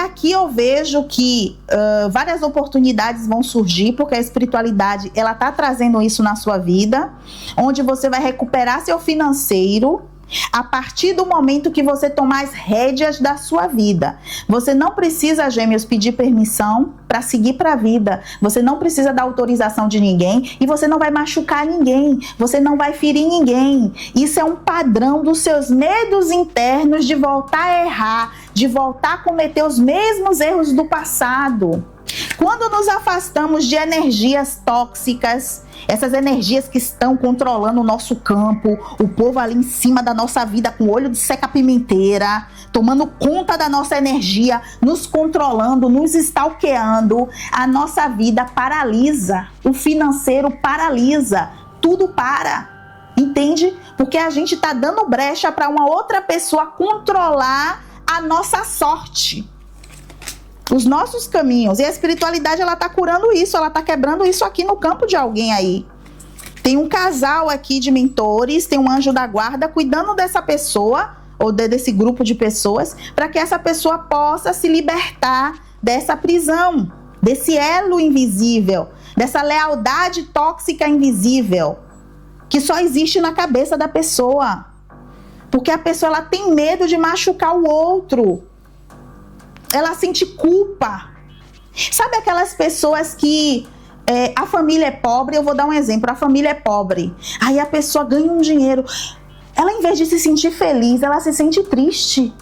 aqui eu vejo que várias oportunidades vão surgir, porque a espiritualidade, ela tá trazendo isso na sua vida, onde você vai recuperar seu financeiro, a partir do momento que você tomar as rédeas da sua vida. Você não precisa, Gêmeos, pedir permissão para seguir para a vida. Você não precisa da autorização de ninguém e você não vai machucar ninguém. Você não vai ferir ninguém. Isso é um padrão dos seus medos internos de voltar a errar, de voltar a cometer os mesmos erros do passado. Quando nos afastamos de energias tóxicas, essas energias que estão controlando o nosso campo, o povo ali em cima da nossa vida com olho de seca-pimenteira, tomando conta da nossa energia, nos controlando, nos stalkeando, a nossa vida paralisa, o financeiro paralisa, tudo para, entende? Porque a gente está dando brecha para uma outra pessoa controlar a nossa sorte, os nossos caminhos. E a espiritualidade, ela tá curando isso, ela tá quebrando isso aqui no campo de alguém aí. Tem um casal aqui de mentores, tem um anjo da guarda cuidando dessa pessoa, ou desse grupo de pessoas, para que essa pessoa possa se libertar dessa prisão, desse elo invisível, dessa lealdade tóxica invisível, que só existe na cabeça da pessoa. Porque a pessoa, ela tem medo de machucar o outro. Ela sente culpa. Sabe aquelas pessoas que a família é pobre? Eu vou dar um exemplo. A família é pobre. Aí a pessoa ganha um dinheiro. Ela, em vez de se sentir feliz, ela se sente triste.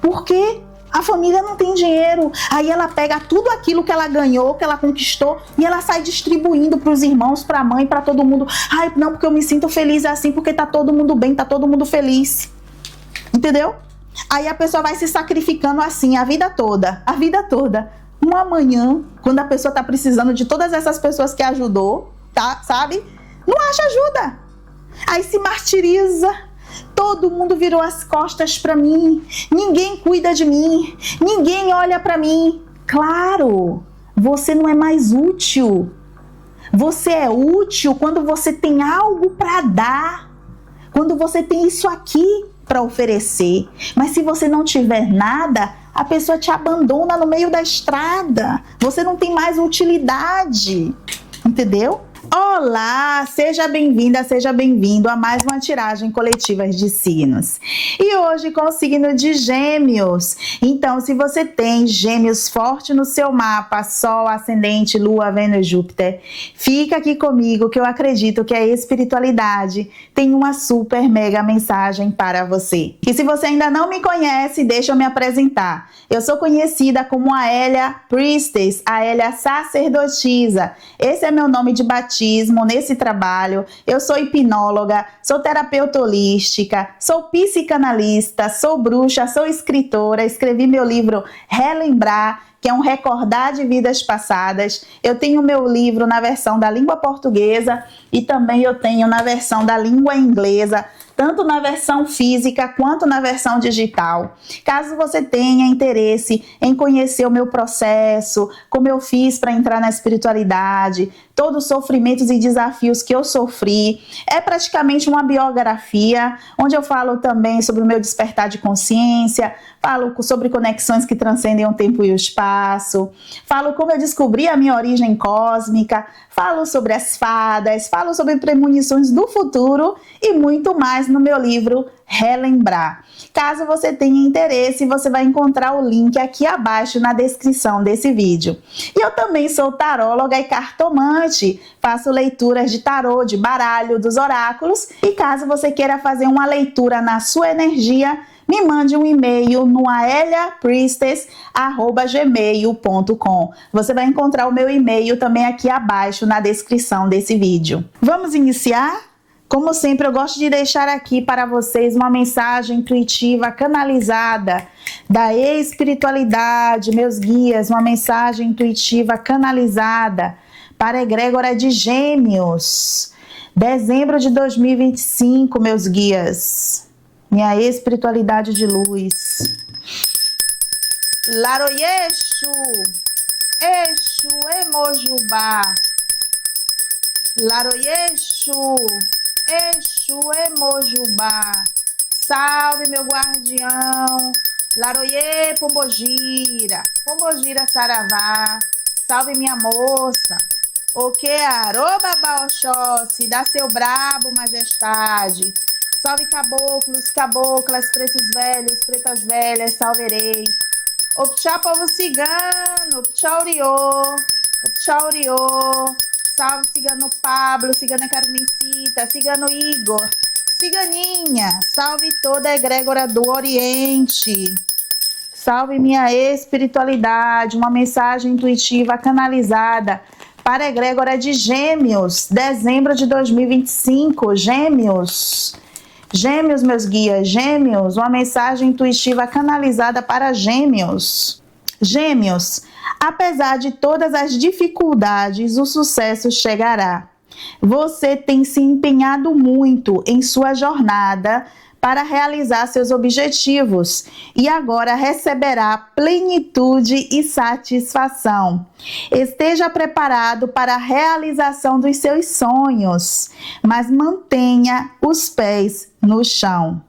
Por quê? A família não tem dinheiro. Aí ela pega tudo aquilo que ela ganhou, que ela conquistou, e ela sai distribuindo para os irmãos, para a mãe, para todo mundo. Ai, não, porque eu me sinto feliz assim, porque tá todo mundo bem, tá todo mundo feliz. Entendeu? Aí a pessoa vai se sacrificando assim a vida toda. A vida toda. Um amanhã, quando a pessoa tá precisando de todas essas pessoas que ajudou, tá? Sabe? Não acha ajuda. Aí se martiriza. Todo mundo virou as costas pra mim. Ninguém cuida de mim. Ninguém olha pra mim. Claro, você não é mais útil. Você é útil quando você tem algo pra dar. Quando você tem isso aqui para oferecer. Mas se você não tiver nada, a pessoa te abandona no meio da estrada. Você não tem mais utilidade. Entendeu? Olá, seja bem-vinda, seja bem-vindo a mais uma tiragem coletiva de signos. E hoje com o signo de Gêmeos. Então, se você tem Gêmeos forte no seu mapa, Sol, Ascendente, Lua, Vênus, Júpiter, fica aqui comigo que eu acredito que a espiritualidade tem uma super mega mensagem para você. E se você ainda não me conhece, deixa eu me apresentar. Eu sou conhecida como a Aélia Priestess, a Aélia Sacerdotisa. Esse é meu nome de batismo nesse trabalho. Eu sou hipnóloga, sou terapeuta holística, sou psicanalista, sou bruxa, sou escritora, escrevi meu livro Relembrar, que é um recordar de vidas passadas. Eu tenho meu livro na versão da língua portuguesa e também eu tenho na versão da língua inglesa, tanto na versão física quanto na versão digital. Caso você tenha interesse em conhecer o meu processo, como eu fiz para entrar na espiritualidade, todos os sofrimentos e desafios que eu sofri, é praticamente uma biografia, onde eu falo também sobre o meu despertar de consciência, falo sobre conexões que transcendem o tempo e o espaço, falo como eu descobri a minha origem cósmica, falo sobre as fadas, falo sobre premonições do futuro e muito mais no meu livro Relembrar. Caso você tenha interesse, você vai encontrar o link aqui abaixo na descrição desse vídeo. E eu também sou taróloga e cartomante, faço leituras de tarô, de baralho, dos oráculos, e caso você queira fazer uma leitura na sua energia, me mande um e-mail no aeliapriestess@gmail.com. Você vai encontrar o meu e-mail também aqui abaixo na descrição desse vídeo. Vamos iniciar? Como sempre, eu gosto de deixar aqui para vocês uma mensagem intuitiva canalizada da espiritualidade, meus guias, uma mensagem intuitiva canalizada para a egrégora de Gêmeos. Dezembro de 2025, meus guias. Minha espiritualidade de luz. Laroyexu, Exu Emojubá. Laroyexu, Exu Emojubá. Salve, meu guardião. Laroyê, Pombogira. Pombogira, saravá. Salve, minha moça. O que aroba, Baoxóssi, dá seu brabo, majestade. Salve, caboclos, caboclas, pretos velhos, pretas velhas, salvereis. Opchá, povo cigano, opchá, oriô, opchá, oriô. Salve, cigano Pablo, cigana Carmencita, cigano Igor, ciganinha. Salve toda a egrégora do Oriente. Salve minha espiritualidade, uma mensagem intuitiva canalizada para a egrégora de Gêmeos, dezembro de 2025, Gêmeos. Gêmeos, meus guias, Gêmeos, uma mensagem intuitiva canalizada para Gêmeos. Gêmeos, apesar de todas as dificuldades, o sucesso chegará. Você tem se empenhado muito em sua jornada para realizar seus objetivos e agora receberá plenitude e satisfação. Esteja preparado para a realização dos seus sonhos, mas mantenha os pés no chão.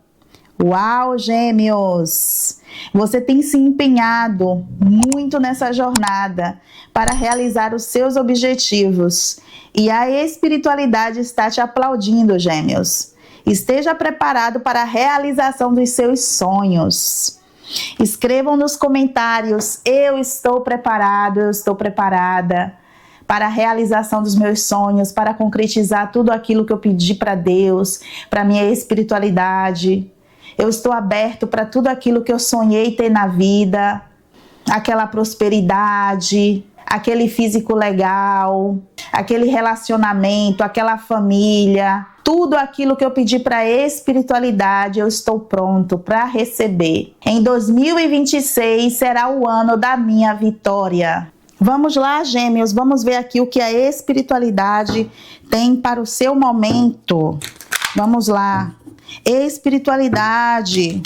Uau, Gêmeos! Você tem se empenhado muito nessa jornada para realizar os seus objetivos e a espiritualidade está te aplaudindo, Gêmeos. Esteja preparado para a realização dos seus sonhos. Escrevam nos comentários: eu estou preparado, eu estou preparada para a realização dos meus sonhos, para concretizar tudo aquilo que eu pedi para Deus, para a minha espiritualidade. Eu estou aberto para tudo aquilo que eu sonhei ter na vida, aquela prosperidade, aquele físico legal, aquele relacionamento, aquela família, tudo aquilo que eu pedi para a espiritualidade, eu estou pronto para receber. Em 2026 será o ano da minha vitória. Vamos lá, Gêmeos, vamos ver aqui o que a espiritualidade tem para o seu momento. Vamos lá. Espiritualidade.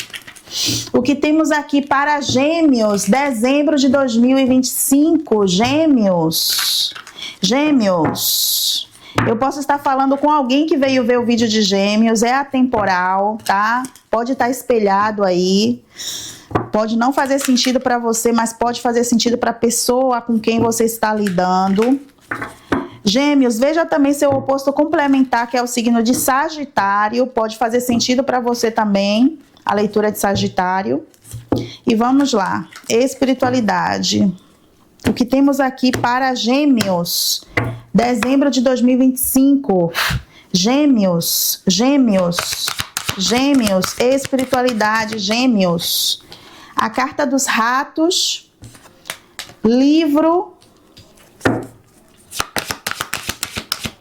O que temos aqui para Gêmeos, dezembro de 2025, Gêmeos. Gêmeos. Eu posso estar falando com alguém que veio ver o vídeo de Gêmeos, é atemporal, tá? Pode estar espelhado aí. Pode não fazer sentido para você, mas pode fazer sentido para a pessoa com quem você está lidando. Gêmeos, veja também seu oposto complementar, que é o signo de Sagitário. Pode fazer sentido para você também, a leitura de Sagitário. E vamos lá. Espiritualidade. O que temos aqui para Gêmeos, dezembro de 2025. Gêmeos, Gêmeos, Gêmeos, espiritualidade, Gêmeos. A carta dos ratos, livro.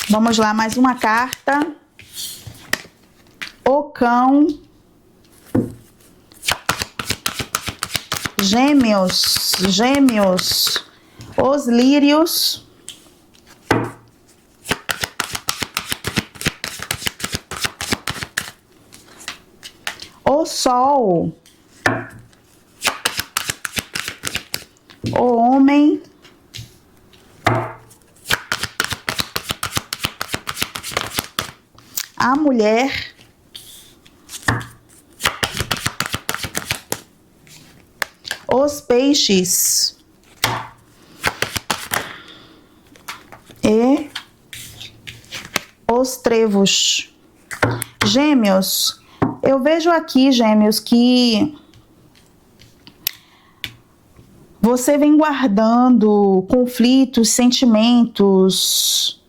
Vamos lá, mais uma carta. O cão. Gêmeos, Gêmeos. Os lírios. O sol. O homem. A mulher. Os peixes. E os trevos. Gêmeos, eu vejo aqui, Gêmeos, que você vem guardando conflitos, sentimentos,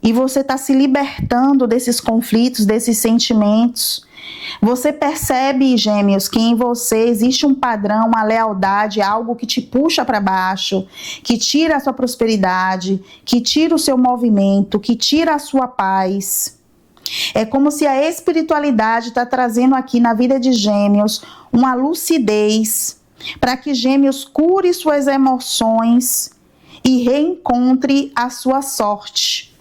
e você está se libertando desses conflitos, desses sentimentos. Você percebe, Gêmeos, que em você existe um padrão, uma lealdade, algo que te puxa para baixo, que tira a sua prosperidade, que tira o seu movimento, que tira a sua paz. É como se a espiritualidade está trazendo aqui na vida de Gêmeos uma lucidez para que Gêmeos cure suas emoções e reencontre a sua sorte.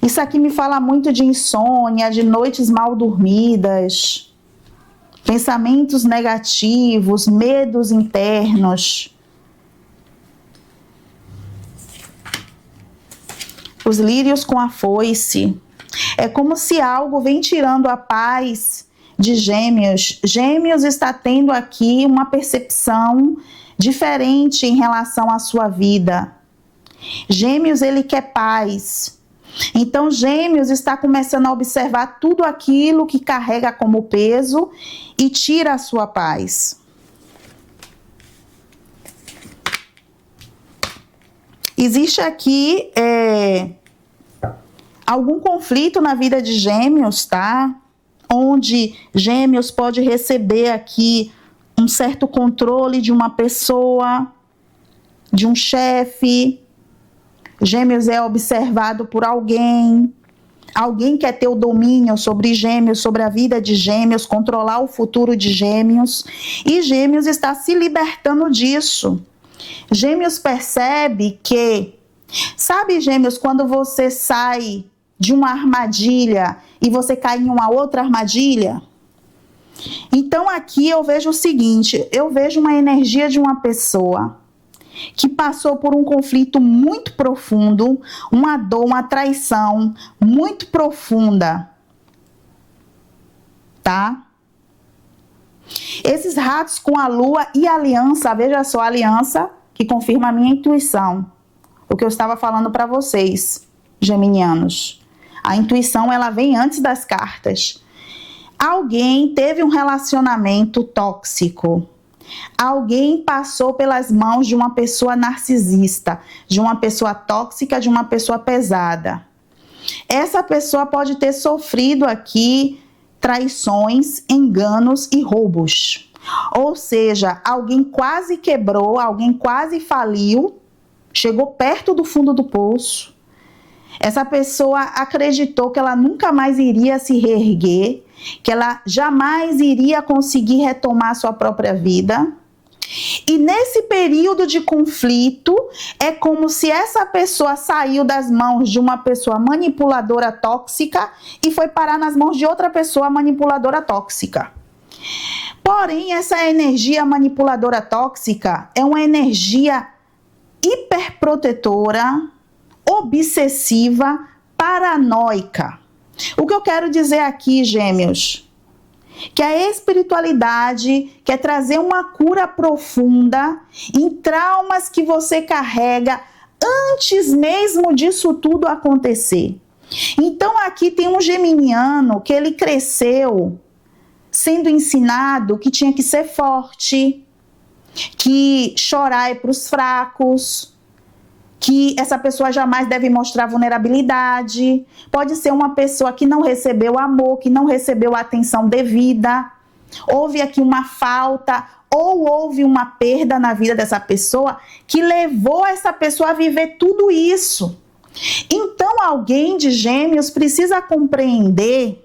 Isso aqui me fala muito de insônia, de noites mal dormidas, pensamentos negativos, medos internos. Os lírios com a foice. É como se algo vem tirando a paz de Gêmeos, Gêmeos está tendo aqui uma percepção diferente em relação à sua vida. Gêmeos, ele quer paz. Então, Gêmeos está começando a observar tudo aquilo que carrega como peso e tira a sua paz. Existe aqui algum conflito na vida de Gêmeos, tá? Onde Gêmeos pode receber aqui um certo controle de uma pessoa, de um chefe. Gêmeos é observado por alguém. Alguém quer ter o domínio sobre Gêmeos, sobre a vida de Gêmeos, controlar o futuro de Gêmeos. E Gêmeos está se libertando disso. Gêmeos percebe que, sabe, Gêmeos, quando você sai de uma armadilha e você cai em uma outra armadilha? Então aqui eu vejo o seguinte, eu vejo uma energia de uma pessoa que passou por um conflito muito profundo, uma dor, uma traição muito profunda, tá? Esses ratos com a lua e a aliança, veja só, a aliança que confirma a minha intuição, o que eu estava falando para vocês, geminianos. A intuição, ela vem antes das cartas. Alguém teve um relacionamento tóxico. Alguém passou pelas mãos de uma pessoa narcisista, de uma pessoa tóxica, de uma pessoa pesada. Essa pessoa pode ter sofrido aqui traições, enganos e roubos. Ou seja, alguém quase quebrou, alguém quase faliu, chegou perto do fundo do poço. Essa pessoa acreditou que ela nunca mais iria se reerguer, que ela jamais iria conseguir retomar sua própria vida. E nesse período de conflito, é como se essa pessoa saiu das mãos de uma pessoa manipuladora tóxica e foi parar nas mãos de outra pessoa manipuladora tóxica. Porém, essa energia manipuladora tóxica é uma energia hiperprotetora, obsessiva, paranoica. O que eu quero dizer aqui, Gêmeos, que a espiritualidade quer trazer uma cura profunda em traumas que você carrega antes mesmo disso tudo acontecer. Então aqui tem um geminiano que ele cresceu sendo ensinado que tinha que ser forte, que chorar é para os fracos, que essa pessoa jamais deve mostrar vulnerabilidade. Pode ser uma pessoa que não recebeu amor, que não recebeu a atenção devida. Houve aqui uma falta ou houve uma perda na vida dessa pessoa que levou essa pessoa a viver tudo isso. Então alguém de Gêmeos precisa compreender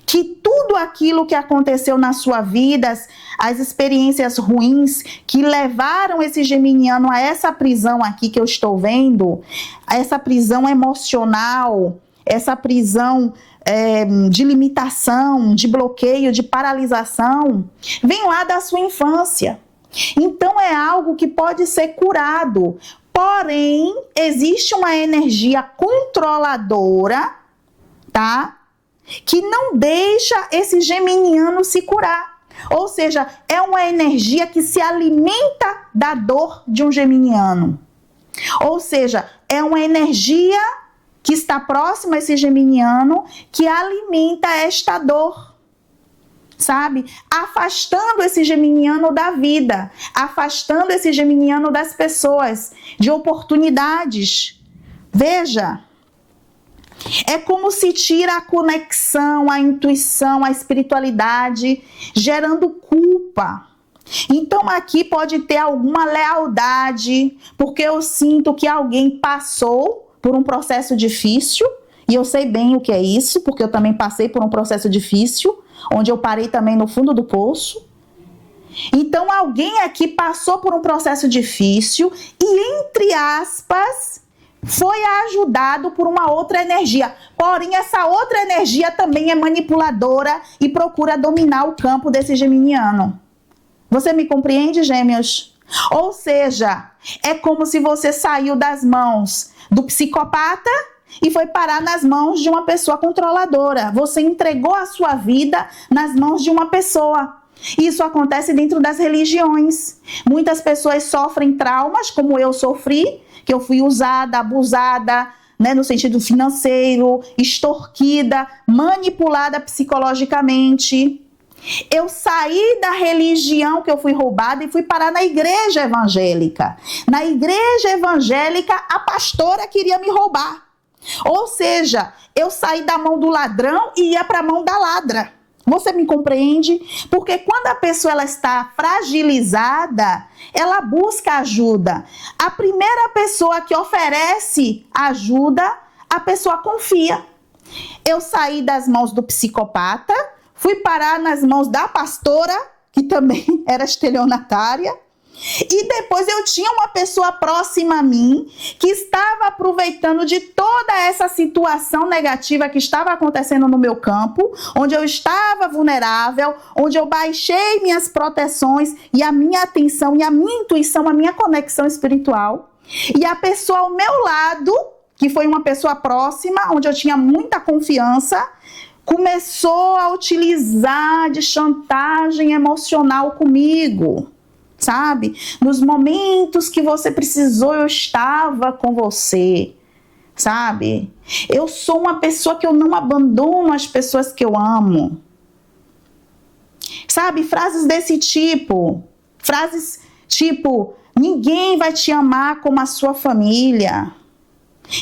que tudo aquilo que aconteceu na sua vida, as experiências ruins que levaram esse geminiano a essa prisão aqui que eu estou vendo, essa prisão emocional, essa prisão de limitação, de bloqueio, de paralisação, vem lá da sua infância. Então é algo que pode ser curado, porém existe uma energia controladora, tá? Que não deixa esse geminiano se curar. Ou seja, é uma energia que se alimenta da dor de um geminiano. Ou seja, é uma energia que está próxima a esse geminiano que alimenta esta dor, sabe? Afastando esse geminiano da vida, afastando esse geminiano das pessoas, de oportunidades. Veja, é como se tira a conexão, a intuição, a espiritualidade, gerando culpa. Então aqui pode ter alguma lealdade, porque eu sinto que alguém passou por um processo difícil, e eu sei bem o que é isso, porque eu também passei por um processo difícil, onde eu parei também no fundo do poço. Então alguém aqui passou por um processo difícil e, entre aspas, foi ajudado por uma outra energia. Porém, essa outra energia também é manipuladora e procura dominar o campo desse geminiano. Você me compreende, Gêmeos? Ou seja, é como se você saiu das mãos do psicopata e foi parar nas mãos de uma pessoa controladora. Você entregou a sua vida nas mãos de uma pessoa. Isso acontece dentro das religiões. Muitas pessoas sofrem traumas, como eu sofri, que eu fui usada, abusada, né, no sentido financeiro, extorquida, manipulada psicologicamente. Eu saí da religião que eu fui roubada e fui parar na igreja evangélica. Na igreja evangélica, a pastora queria me roubar. Ou seja, eu saí da mão do ladrão e ia para a mão da ladra. Você me compreende? Porque quando a pessoa ela está fragilizada, ela busca ajuda. A primeira pessoa que oferece ajuda, a pessoa confia. Eu saí das mãos do psicopata, fui parar nas mãos da pastora, que também era estelionatária. E depois eu tinha uma pessoa próxima a mim que estava aproveitando de toda essa situação negativa que estava acontecendo no meu campo, onde eu estava vulnerável, onde eu baixei minhas proteções e a minha atenção e a minha intuição, a minha conexão espiritual. E a pessoa ao meu lado, que foi uma pessoa próxima, onde eu tinha muita confiança, começou a utilizar de chantagem emocional comigo. Sabe? Nos momentos que você precisou, eu estava com você, sabe? Eu sou uma pessoa que eu não abandono as pessoas que eu amo. Sabe? Frases desse tipo. Frases tipo, ninguém vai te amar como a sua família.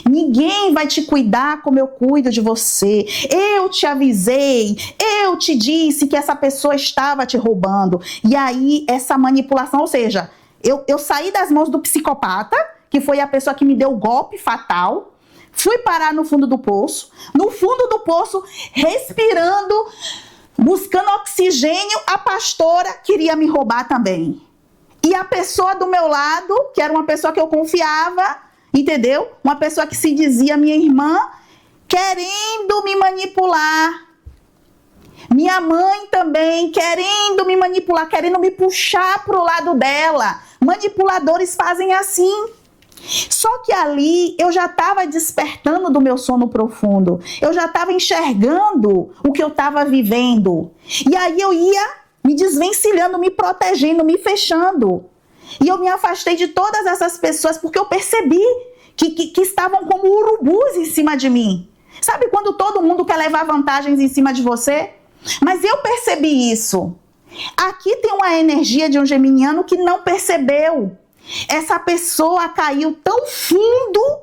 Ninguém vai te cuidar como eu cuido de você. Eu te avisei, eu te disse que essa pessoa estava te roubando. E aí, essa manipulação, ou seja, eu saí das mãos do psicopata, que foi a pessoa que me deu o golpe fatal, fui parar no fundo do poço, respirando, buscando oxigênio, a pastora queria me roubar também. E a pessoa do meu lado, que era uma pessoa que eu confiava, entendeu? Uma pessoa que se dizia minha irmã, querendo me manipular. Minha mãe também, querendo me manipular, querendo me puxar para o lado dela. Manipuladores fazem assim. Só que ali eu já estava despertando do meu sono profundo. Eu já estava enxergando o que eu estava vivendo. E aí eu ia me desvencilhando, me protegendo, me fechando. E eu me afastei de todas essas pessoas porque eu percebi que estavam como urubus em cima de mim. Sabe quando todo mundo quer levar vantagens em cima de você? Mas eu percebi isso. Aqui tem uma energia de um geminiano que não percebeu. Essa pessoa caiu tão fundo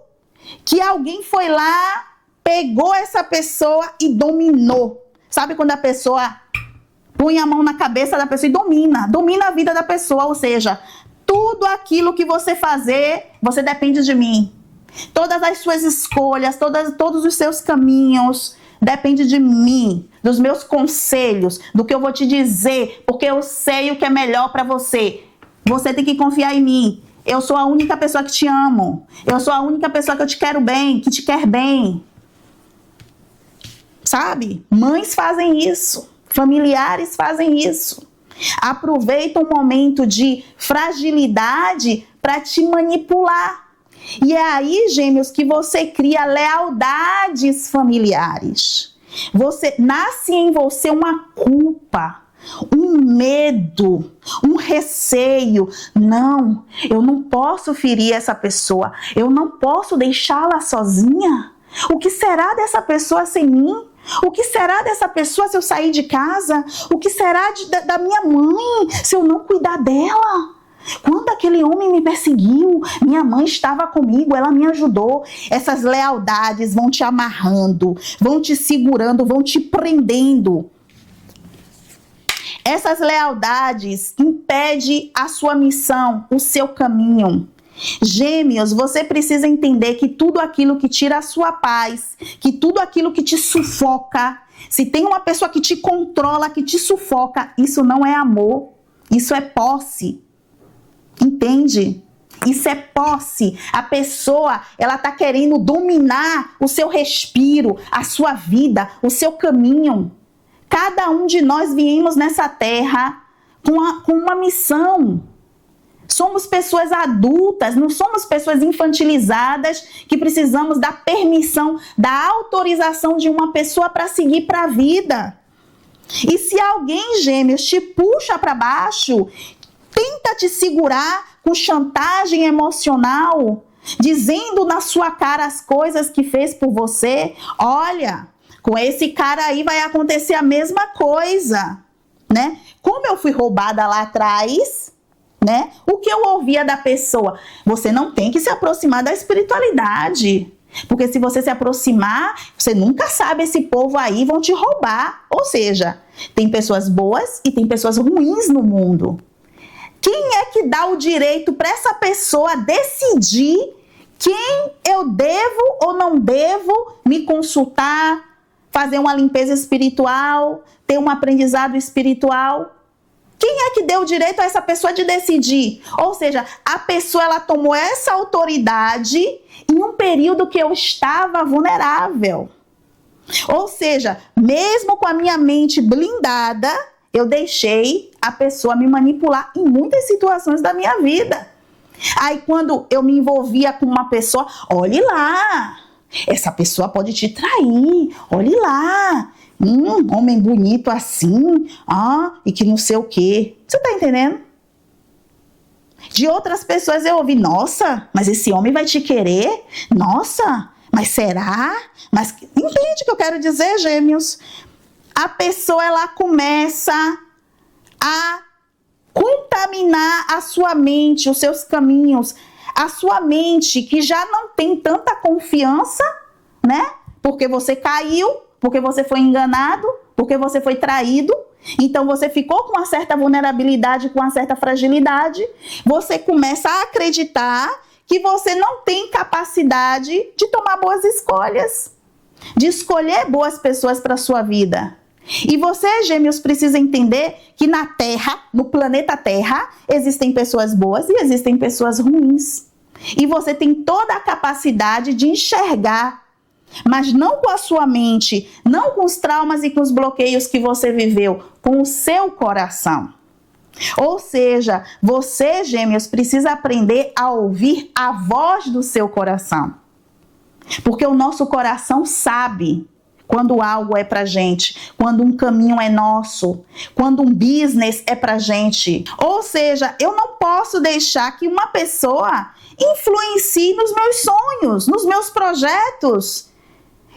que alguém foi lá, pegou essa pessoa e dominou. Sabe quando a pessoa põe a mão na cabeça da pessoa e domina a vida da pessoa, ou seja, tudo aquilo que você fazer, você depende de mim. Todas as suas escolhas, todos os seus caminhos, depende de mim, dos meus conselhos, do que eu vou te dizer, porque eu sei o que é melhor para você. Você tem que confiar em mim. Eu sou a única pessoa que te amo. Eu sou a única pessoa que eu te quero bem, que te quer bem. Sabe? Mães fazem isso. Familiares fazem isso. Aproveitam um momento de fragilidade para te manipular. E é aí, gêmeos, que você cria lealdades familiares. Nasce em você uma culpa, um medo, um receio. Não, eu não posso ferir essa pessoa. Eu não posso deixá-la sozinha. O que será dessa pessoa sem mim? O que será dessa pessoa se eu sair de casa? O que será da minha mãe se eu não cuidar dela? Quando aquele homem me perseguiu, minha mãe estava comigo, ela me ajudou. Essas lealdades vão te amarrando, vão te segurando, vão te prendendo. Essas lealdades impedem a sua missão, o seu caminho. Gêmeos, você precisa entender que tudo aquilo que tira a sua paz, que tudo aquilo que te sufoca, se tem uma pessoa que te controla, que te sufoca, isso não é amor, isso é posse. Entende? Isso é posse. A pessoa, ela tá querendo dominar o seu respiro, a sua vida, o seu caminho. Cada um de nós viemos nessa terra com uma missão. Somos pessoas adultas, não somos pessoas infantilizadas que precisamos da permissão, da autorização de uma pessoa para seguir para a vida. E se alguém, Gêmeos, te puxa para baixo, tenta te segurar com chantagem emocional, dizendo na sua cara as coisas que fez por você, olha, com esse cara aí vai acontecer a mesma coisa, né? Como eu fui roubada lá atrás, né? O que eu ouvia da pessoa? Você não tem que se aproximar da espiritualidade. Porque se você se aproximar, você nunca sabe, esse povo aí vão te roubar. Ou seja, tem pessoas boas e tem pessoas ruins no mundo. Quem é que dá o direito para essa pessoa decidir quem eu devo ou não devo me consultar, fazer uma limpeza espiritual, ter um aprendizado espiritual? Quem é que deu o direito a essa pessoa de decidir? Ou seja, a pessoa ela tomou essa autoridade em um período que eu estava vulnerável. Ou seja, mesmo com a minha mente blindada, eu deixei a pessoa me manipular em muitas situações da minha vida. Aí quando eu me envolvia com uma pessoa, olhe lá, essa pessoa pode te trair, olhe lá. Homem bonito assim, e que não sei o quê. Você tá entendendo? De outras pessoas eu ouvi, nossa, mas esse homem vai te querer? Nossa, mas será? Mas entende o que eu quero dizer, Gêmeos? A pessoa, ela começa a contaminar a sua mente, os seus caminhos, a sua mente que já não tem tanta confiança, né? Porque você caiu, porque você foi enganado, porque você foi traído, então você ficou com uma certa vulnerabilidade, com uma certa fragilidade, você começa a acreditar que você não tem capacidade de tomar boas escolhas, de escolher boas pessoas para a sua vida. E você, Gêmeos, precisa entender que na Terra, no planeta Terra, existem pessoas boas e existem pessoas ruins. E você tem toda a capacidade de enxergar, mas não com a sua mente, não com os traumas e com os bloqueios que você viveu, com o seu coração. Ou seja, você, Gêmeos, precisa aprender a ouvir a voz do seu coração. Porque o nosso coração sabe quando algo é pra gente, quando um caminho é nosso, quando um business é pra gente. Ou seja, eu não posso deixar que uma pessoa influencie nos meus sonhos, nos meus projetos.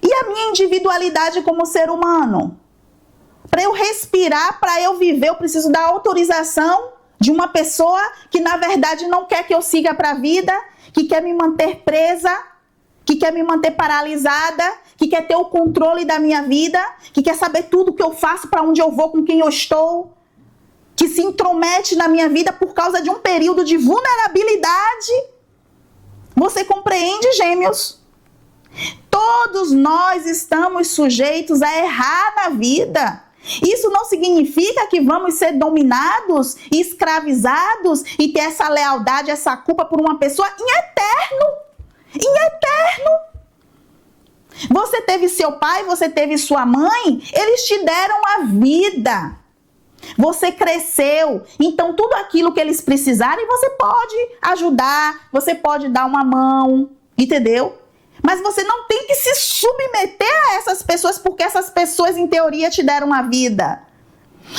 E a minha individualidade como ser humano? Para eu respirar, para eu viver, eu preciso da autorização de uma pessoa que na verdade não quer que eu siga para a vida, que quer me manter presa, que quer me manter paralisada, que quer ter o controle da minha vida, que quer saber tudo que eu faço, para onde eu vou, com quem eu estou, que se intromete na minha vida por causa de um período de vulnerabilidade. Você compreende, Gêmeos? Todos nós estamos sujeitos a errar na vida. Isso não significa que vamos ser dominados, escravizados e ter essa lealdade, essa culpa por uma pessoa em eterno. Em eterno. Você teve seu pai, você teve sua mãe, eles te deram a vida. Você cresceu, então tudo aquilo que eles precisarem, você pode ajudar, você pode dar uma mão, entendeu? Mas você não tem que se submeter a essas pessoas, porque essas pessoas, em teoria, te deram a vida.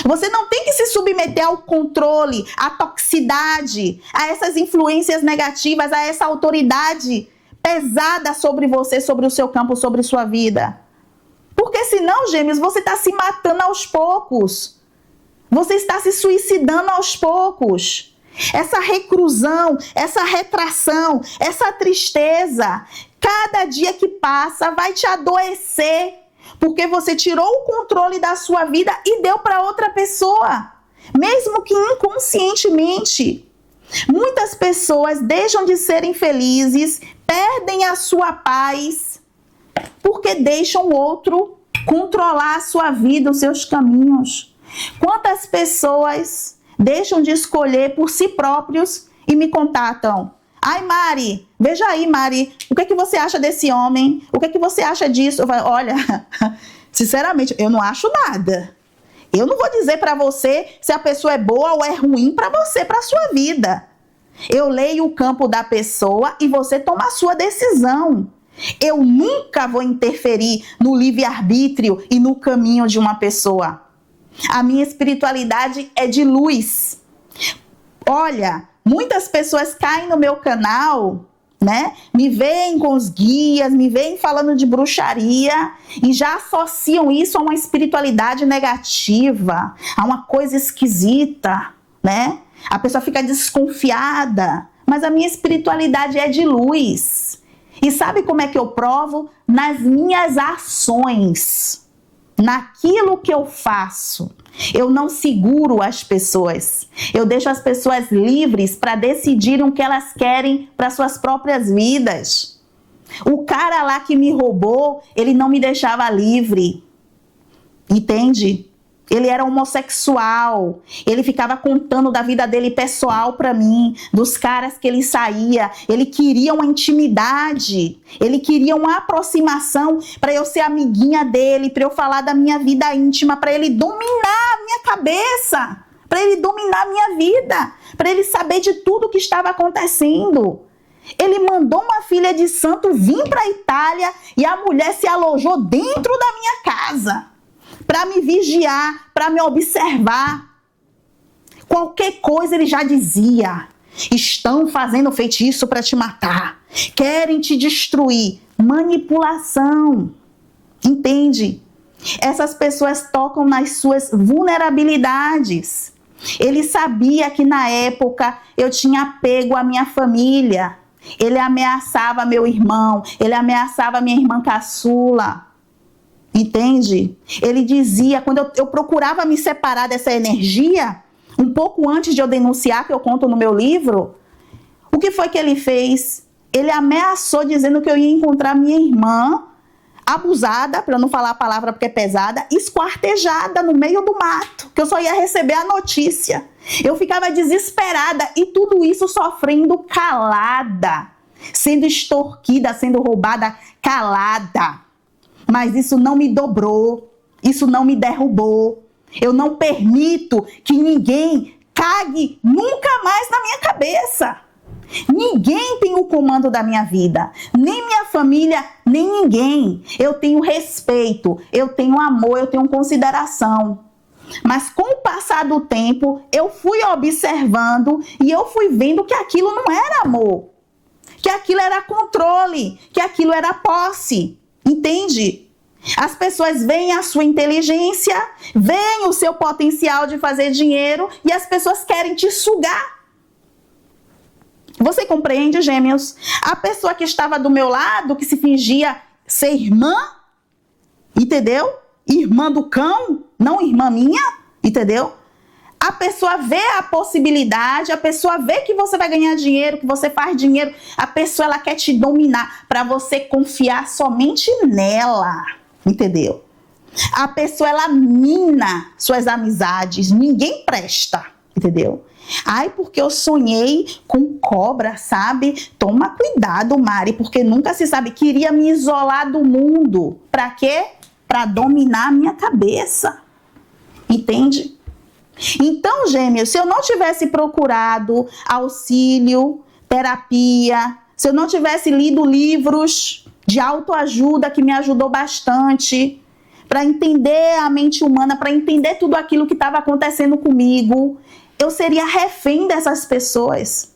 Você não tem que se submeter ao controle, à toxicidade, a essas influências negativas, a essa autoridade pesada sobre você, sobre o seu campo, sobre sua vida. Porque senão, Gêmeos, você está se matando aos poucos. Você está se suicidando aos poucos. Essa reclusão, essa retração, essa tristeza, cada dia que passa vai te adoecer, porque você tirou o controle da sua vida e deu para outra pessoa, mesmo que inconscientemente. Muitas pessoas deixam de serem felizes, perdem a sua paz, porque deixam o outro controlar a sua vida, os seus caminhos. Quantas pessoas deixam de escolher por si próprios e me contatam? Ai, Mari, veja aí, Mari, o que é que você acha desse homem? O que é que você acha disso? Eu falo, olha, sinceramente, eu não acho nada. Eu não vou dizer para você se a pessoa é boa ou é ruim para você, para a sua vida. Eu leio o campo da pessoa e você toma a sua decisão. Eu nunca vou interferir no livre-arbítrio e no caminho de uma pessoa. A minha espiritualidade é de luz. Olha, muitas pessoas caem no meu canal, né? Me veem com os guias, me veem falando de bruxaria e já associam isso a uma espiritualidade negativa, a uma coisa esquisita, né? A pessoa fica desconfiada, mas a minha espiritualidade é de luz. E sabe como é que eu provo? Nas minhas ações, naquilo que eu faço. Eu não seguro as pessoas. Eu deixo as pessoas livres para decidirem o que elas querem para suas próprias vidas. O cara lá que me roubou, ele não me deixava livre. Entende? Ele era homossexual, ele ficava contando da vida dele pessoal para mim, dos caras que ele saía. Ele queria uma intimidade, ele queria uma aproximação para eu ser amiguinha dele, para eu falar da minha vida íntima, para ele dominar a minha cabeça, para ele dominar a minha vida, para ele saber de tudo que estava acontecendo. Ele mandou uma filha de santo vir para a Itália e a mulher se alojou dentro da minha casa para me vigiar, para me observar. Qualquer coisa ele já dizia. Estão fazendo feitiço para te matar. Querem te destruir. Manipulação. Entende? Essas pessoas tocam nas suas vulnerabilidades. Ele sabia que na época eu tinha apego à minha família. Ele ameaçava meu irmão. Ele ameaçava minha irmã caçula. Entende? Ele dizia, quando eu procurava me separar dessa energia, um pouco antes de eu denunciar, que eu conto no meu livro, o que foi que ele fez? Ele ameaçou dizendo que eu ia encontrar minha irmã abusada, para eu não falar a palavra porque é pesada, esquartejada no meio do mato, que eu só ia receber a notícia. Eu ficava desesperada e tudo isso sofrendo calada, sendo extorquida, sendo roubada calada. Mas isso não me dobrou, isso não me derrubou. Eu não permito que ninguém cague nunca mais na minha cabeça. Ninguém tem o comando da minha vida, nem minha família, nem ninguém. Eu tenho respeito, eu tenho amor, eu tenho consideração. Mas com o passar do tempo, eu fui observando e eu fui vendo que aquilo não era amor, que aquilo era controle, que aquilo era posse. Entende? As pessoas veem a sua inteligência, veem o seu potencial de fazer dinheiro e as pessoas querem te sugar. Você compreende, gêmeos? A pessoa que estava do meu lado, que se fingia ser irmã, entendeu? Irmã do cão, não irmã minha, entendeu? A pessoa vê a possibilidade, a pessoa vê que você vai ganhar dinheiro, que você faz dinheiro, a pessoa ela quer te dominar para você confiar somente nela, entendeu? A pessoa ela mina suas amizades, ninguém presta, entendeu? Ai, porque eu sonhei com cobra, sabe? Toma cuidado, Mari, porque nunca se sabe. Queria me isolar do mundo. Para quê? Para dominar a minha cabeça. Entende? Então, gêmeos, se eu não tivesse procurado auxílio, terapia, se eu não tivesse lido livros de autoajuda que me ajudou bastante para entender a mente humana, para entender tudo aquilo que estava acontecendo comigo, eu seria refém dessas pessoas.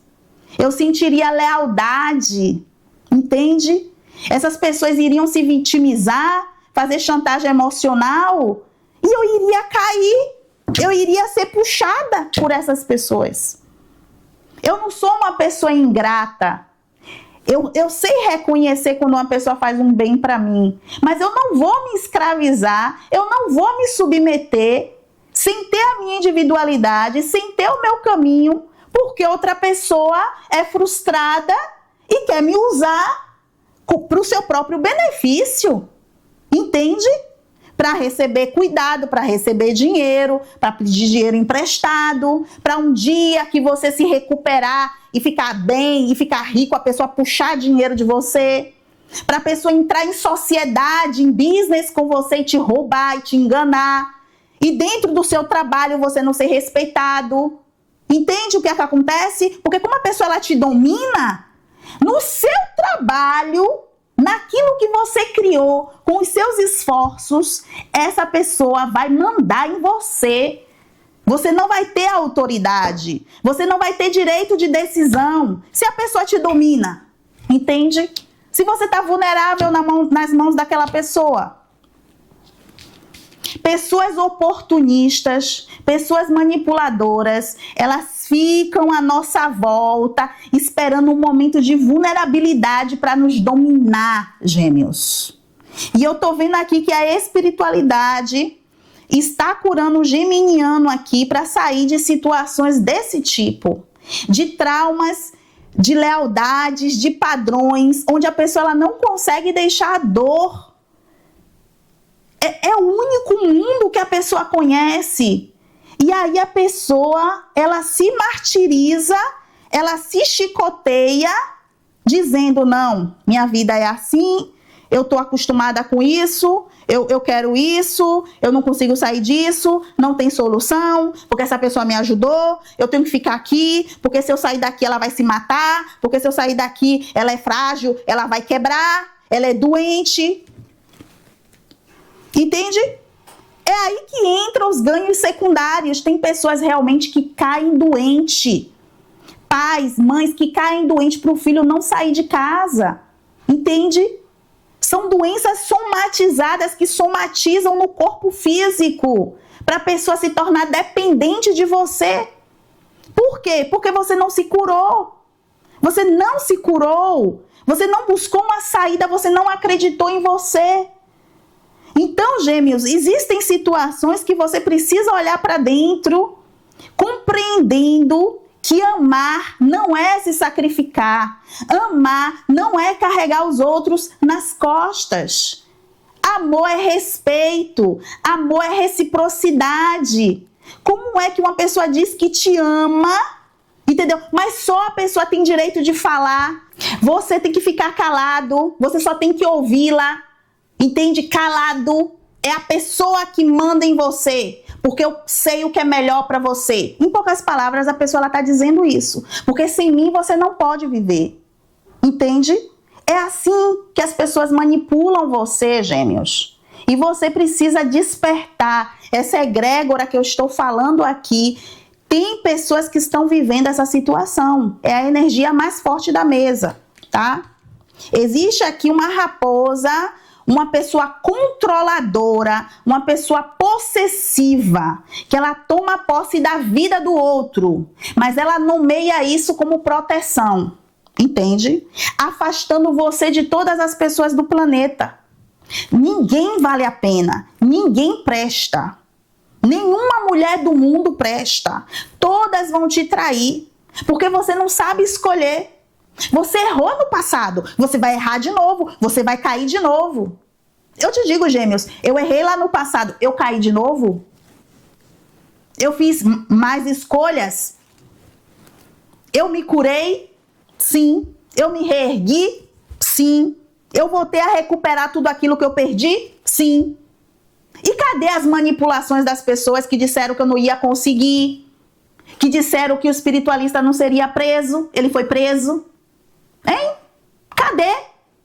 Eu sentiria lealdade, entende? Essas pessoas iriam se vitimizar, fazer chantagem emocional e eu iria cair. Eu iria ser puxada por essas pessoas. Eu não sou uma pessoa ingrata. Eu sei reconhecer quando uma pessoa faz um bem para mim. Mas eu não vou me escravizar. Eu não vou me submeter sem ter a minha individualidade, sem ter o meu caminho, porque outra pessoa é frustrada e quer me usar para o seu próprio benefício. Entende? Para receber cuidado, para receber dinheiro, para pedir dinheiro emprestado, para um dia que você se recuperar e ficar bem e ficar rico, a pessoa puxar dinheiro de você, para a pessoa entrar em sociedade, em business com você e te roubar e te enganar, e dentro do seu trabalho você não ser respeitado, Entende o que é que acontece? Porque como a pessoa ela te domina, no seu trabalho, naquilo que você criou, com os seus esforços, essa pessoa vai mandar em você. Você não vai ter autoridade, você não vai ter direito de decisão se a pessoa te domina. Entende? Se você está vulnerável nas mãos daquela pessoa. Pessoas oportunistas, pessoas manipuladoras, elas ficam à nossa volta esperando um momento de vulnerabilidade para nos dominar, gêmeos. E eu tô vendo aqui que a espiritualidade está curando o geminiano aqui para sair de situações desse tipo, de traumas, de lealdades, de padrões, onde a pessoa ela não consegue deixar a dor. É o único mundo que a pessoa conhece. E aí a pessoa, ela se martiriza, ela se chicoteia, dizendo, não, minha vida é assim, eu tô acostumada com isso, eu quero isso, eu não consigo sair disso, não tem solução, porque essa pessoa me ajudou, eu tenho que ficar aqui, porque se eu sair daqui ela vai se matar, porque se eu sair daqui ela é frágil, ela vai quebrar, ela é doente. Entende? É aí que entram os ganhos secundários. Tem pessoas realmente que caem doente. Pais, mães que caem doente para o filho não sair de casa. Entende? São doenças somatizadas que somatizam no corpo físico para a pessoa se tornar dependente de você. Por quê? Porque você não se curou. Você não se curou. Você não buscou uma saída, você não acreditou em você. Então, gêmeos, existem situações que você precisa olhar para dentro, compreendendo que amar não é se sacrificar. Amar não é carregar os outros nas costas. Amor é respeito. Amor é reciprocidade. Como é que uma pessoa diz que te ama, entendeu? Mas só a pessoa tem direito de falar. Você tem que ficar calado. Você só tem que ouvi-la. Entende? Calado é a pessoa que manda em você, porque eu sei o que é melhor para você. Em poucas palavras, a pessoa está dizendo isso, porque sem mim você não pode viver. Entende? É assim que as pessoas manipulam você, gêmeos. E você precisa despertar. Essa egrégora que eu estou falando aqui, tem pessoas que estão vivendo essa situação. É a energia mais forte da mesa, tá? Existe aqui uma raposa, uma pessoa controladora, uma pessoa possessiva, que ela toma posse da vida do outro, mas ela nomeia isso como proteção, entende? Afastando você de todas as pessoas do planeta. Ninguém vale a pena, ninguém presta. Nenhuma mulher do mundo presta. Todas vão te trair, porque você não sabe escolher. Você errou no passado, você vai errar de novo, você vai cair de novo. Eu te digo, gêmeos, eu errei lá no passado, eu caí de novo? Eu fiz mais escolhas? Eu me curei? Sim. Eu me reergui? Sim. Eu voltei a recuperar tudo aquilo que eu perdi? Sim. E cadê as manipulações das pessoas que disseram que eu não ia conseguir? Que disseram que o espiritualista não seria preso? Ele foi preso? Hein? Cadê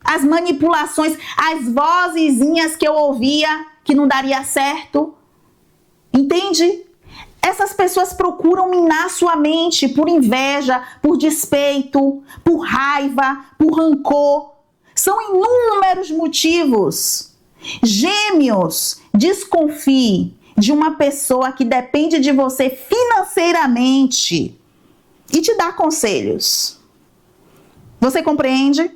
as manipulações, as vozezinhas que eu ouvia que não daria certo? Entende? Essas pessoas procuram minar sua mente por inveja, por despeito, por raiva, por rancor. São inúmeros motivos. Gêmeos, desconfie de uma pessoa que depende de você financeiramente e te dá conselhos. Você compreende?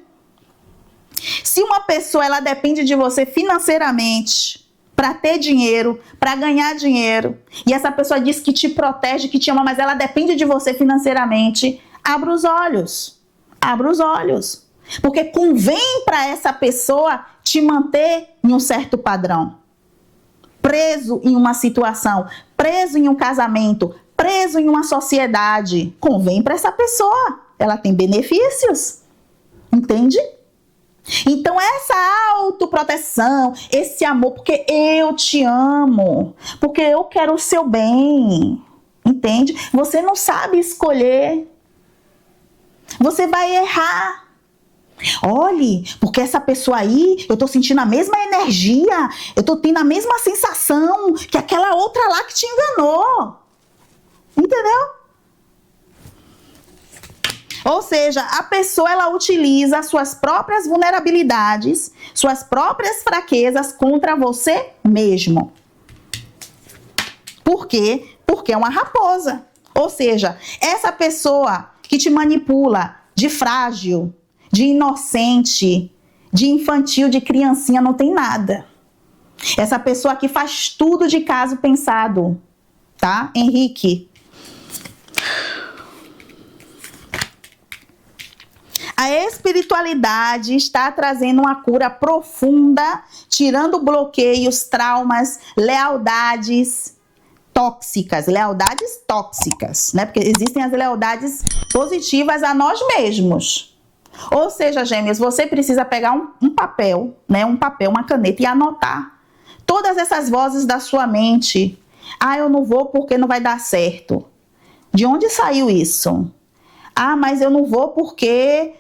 Se uma pessoa ela depende de você financeiramente para ter dinheiro, para ganhar dinheiro, e essa pessoa diz que te protege, que te ama, mas ela depende de você financeiramente, abra os olhos. Abra os olhos. Porque convém para essa pessoa te manter em um certo padrão. Preso em uma situação, preso em um casamento, preso em uma sociedade. Convém para essa pessoa. Ela tem benefícios. Entende? Então essa autoproteção, esse amor, porque eu te amo, porque eu quero o seu bem. Entende? Você não sabe escolher. Você vai errar. Olhe, porque essa pessoa aí, eu tô sentindo a mesma energia, eu tô tendo a mesma sensação que aquela outra lá que te enganou. Entendeu? Ou seja, a pessoa, ela utiliza suas próprias vulnerabilidades, suas próprias fraquezas contra você mesmo. Por quê? Porque é uma raposa. Ou seja, essa pessoa que te manipula de frágil, de inocente, de infantil, de criancinha, não tem nada. Essa pessoa que faz tudo de caso pensado, tá? Henrique. A espiritualidade está trazendo uma cura profunda, tirando bloqueios, traumas, lealdades tóxicas, né? Porque existem as lealdades positivas a nós mesmos. Ou seja, gêmeos, você precisa pegar um papel, né? Um papel, uma caneta e anotar todas essas vozes da sua mente. Ah, eu não vou porque não vai dar certo. De onde saiu isso? Ah, mas eu não vou porque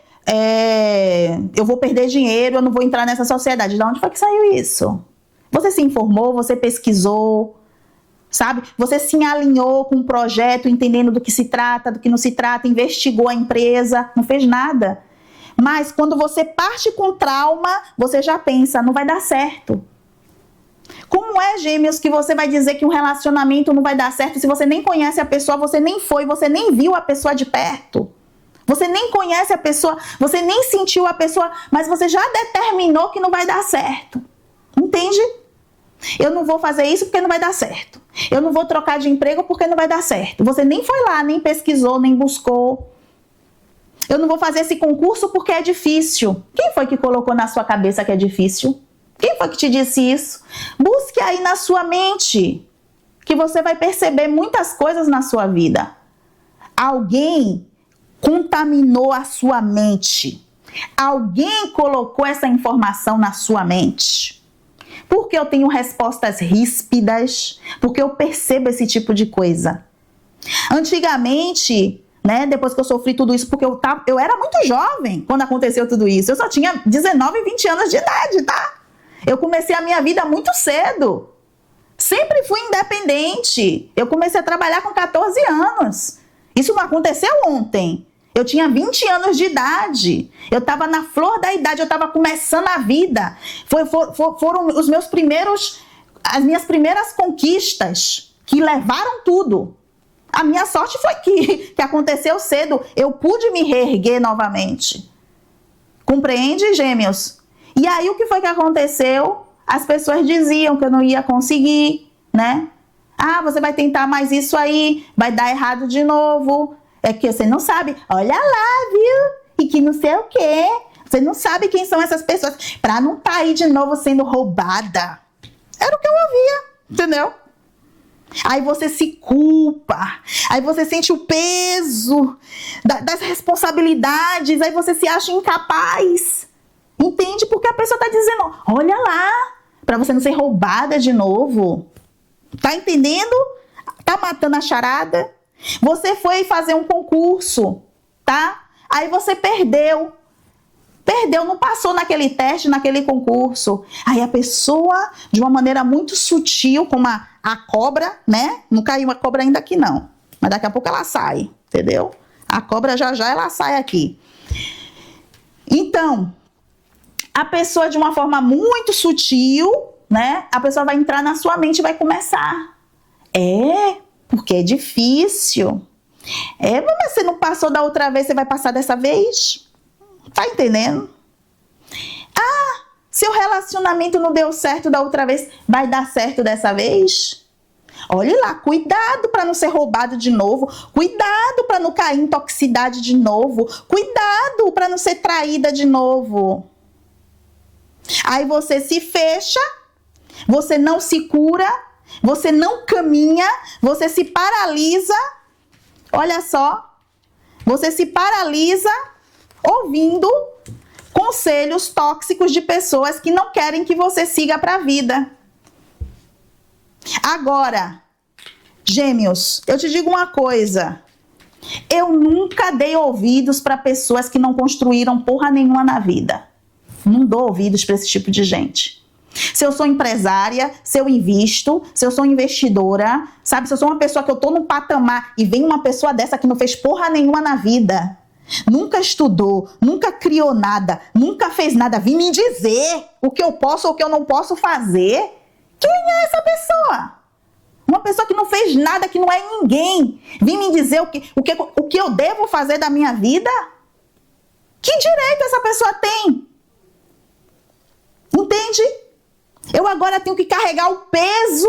eu vou perder dinheiro, eu não vou entrar nessa sociedade. De onde foi que saiu isso? Você se informou, você pesquisou, sabe? Você se alinhou com um projeto, entendendo do que se trata, do que não se trata, investigou a empresa, não fez nada. Mas quando você parte com trauma, você já pensa, não vai dar certo. Como é, gêmeos, que você vai dizer que um relacionamento não vai dar certo se você nem conhece a pessoa, você nem foi, você nem viu a pessoa de perto? Você nem conhece a pessoa, você nem sentiu a pessoa, mas você já determinou que não vai dar certo. Entende? Eu não vou fazer isso porque não vai dar certo. Eu não vou trocar de emprego porque não vai dar certo. Você nem foi lá, nem pesquisou, nem buscou. Eu não vou fazer esse concurso porque é difícil. Quem foi que colocou na sua cabeça que é difícil? Quem foi que te disse isso? Busque aí na sua mente, que você vai perceber muitas coisas na sua vida. Alguém contaminou a sua mente. Alguém colocou essa informação na sua mente. Porque eu tenho respostas ríspidas, porque eu percebo esse tipo de coisa. Antigamente, né, depois que eu sofri tudo isso, porque eu era muito jovem quando aconteceu tudo isso. Eu só tinha 19, 20 anos de idade, tá? Eu comecei a minha vida muito cedo. Sempre fui independente. Eu comecei a trabalhar com 14 anos. Isso não aconteceu ontem. Eu tinha 20 anos de idade. Eu estava na flor da idade, eu estava começando a vida. Foram os meus as minhas primeiras conquistas que levaram tudo. A minha sorte foi que aconteceu cedo. Eu pude me reerguer novamente. Compreende, gêmeos? E aí o que foi que aconteceu? As pessoas diziam que eu não ia conseguir, né? Ah, você vai tentar mais isso aí, vai dar errado de novo. É que você não sabe. Olha lá, viu? E que não sei o quê. Você não sabe quem são essas pessoas. Pra não estar aí de novo sendo roubada. Era o que eu ouvia, entendeu? Aí você se culpa. Aí você sente o peso das responsabilidades. Aí você se acha incapaz. Entende? Porque a pessoa tá dizendo, olha lá, pra você não ser roubada de novo. Tá entendendo? Tá matando a charada? Você foi fazer um concurso, tá? Aí você perdeu. Perdeu, não passou naquele teste, naquele concurso. Aí a pessoa, de uma maneira muito sutil, como a cobra, né? Não caiu a cobra ainda aqui, não. Mas daqui a pouco ela sai, entendeu? A cobra já ela sai aqui. Então, a pessoa, de uma forma muito sutil, né? A pessoa vai entrar na sua mente e vai começar. Porque é difícil. Mas você não passou da outra vez, você vai passar dessa vez? Tá entendendo? Ah, seu relacionamento não deu certo da outra vez, vai dar certo dessa vez? Olhe lá, cuidado para não ser roubado de novo, cuidado para não cair em toxicidade de novo, cuidado para não ser traída de novo. Aí você se fecha, você não se cura, você não caminha, você se paralisa. Olha só, você se paralisa ouvindo conselhos tóxicos de pessoas que não querem que você siga para a vida. Agora, Gêmeos, eu te digo uma coisa. Eu nunca dei ouvidos para pessoas que não construíram porra nenhuma na vida. Não dou ouvidos para esse tipo de gente. Se eu sou empresária, se eu invisto, se eu sou investidora, sabe? Se eu sou uma pessoa que eu tô num patamar e vem uma pessoa dessa que não fez porra nenhuma na vida, nunca estudou, nunca criou nada, nunca fez nada, vim me dizer o que eu posso ou o que eu não posso fazer. Quem é essa pessoa? Uma pessoa que não fez nada, que não é ninguém, vim me dizer o que eu devo fazer da minha vida? Que direito essa pessoa tem? Entende? Eu agora tenho que carregar o peso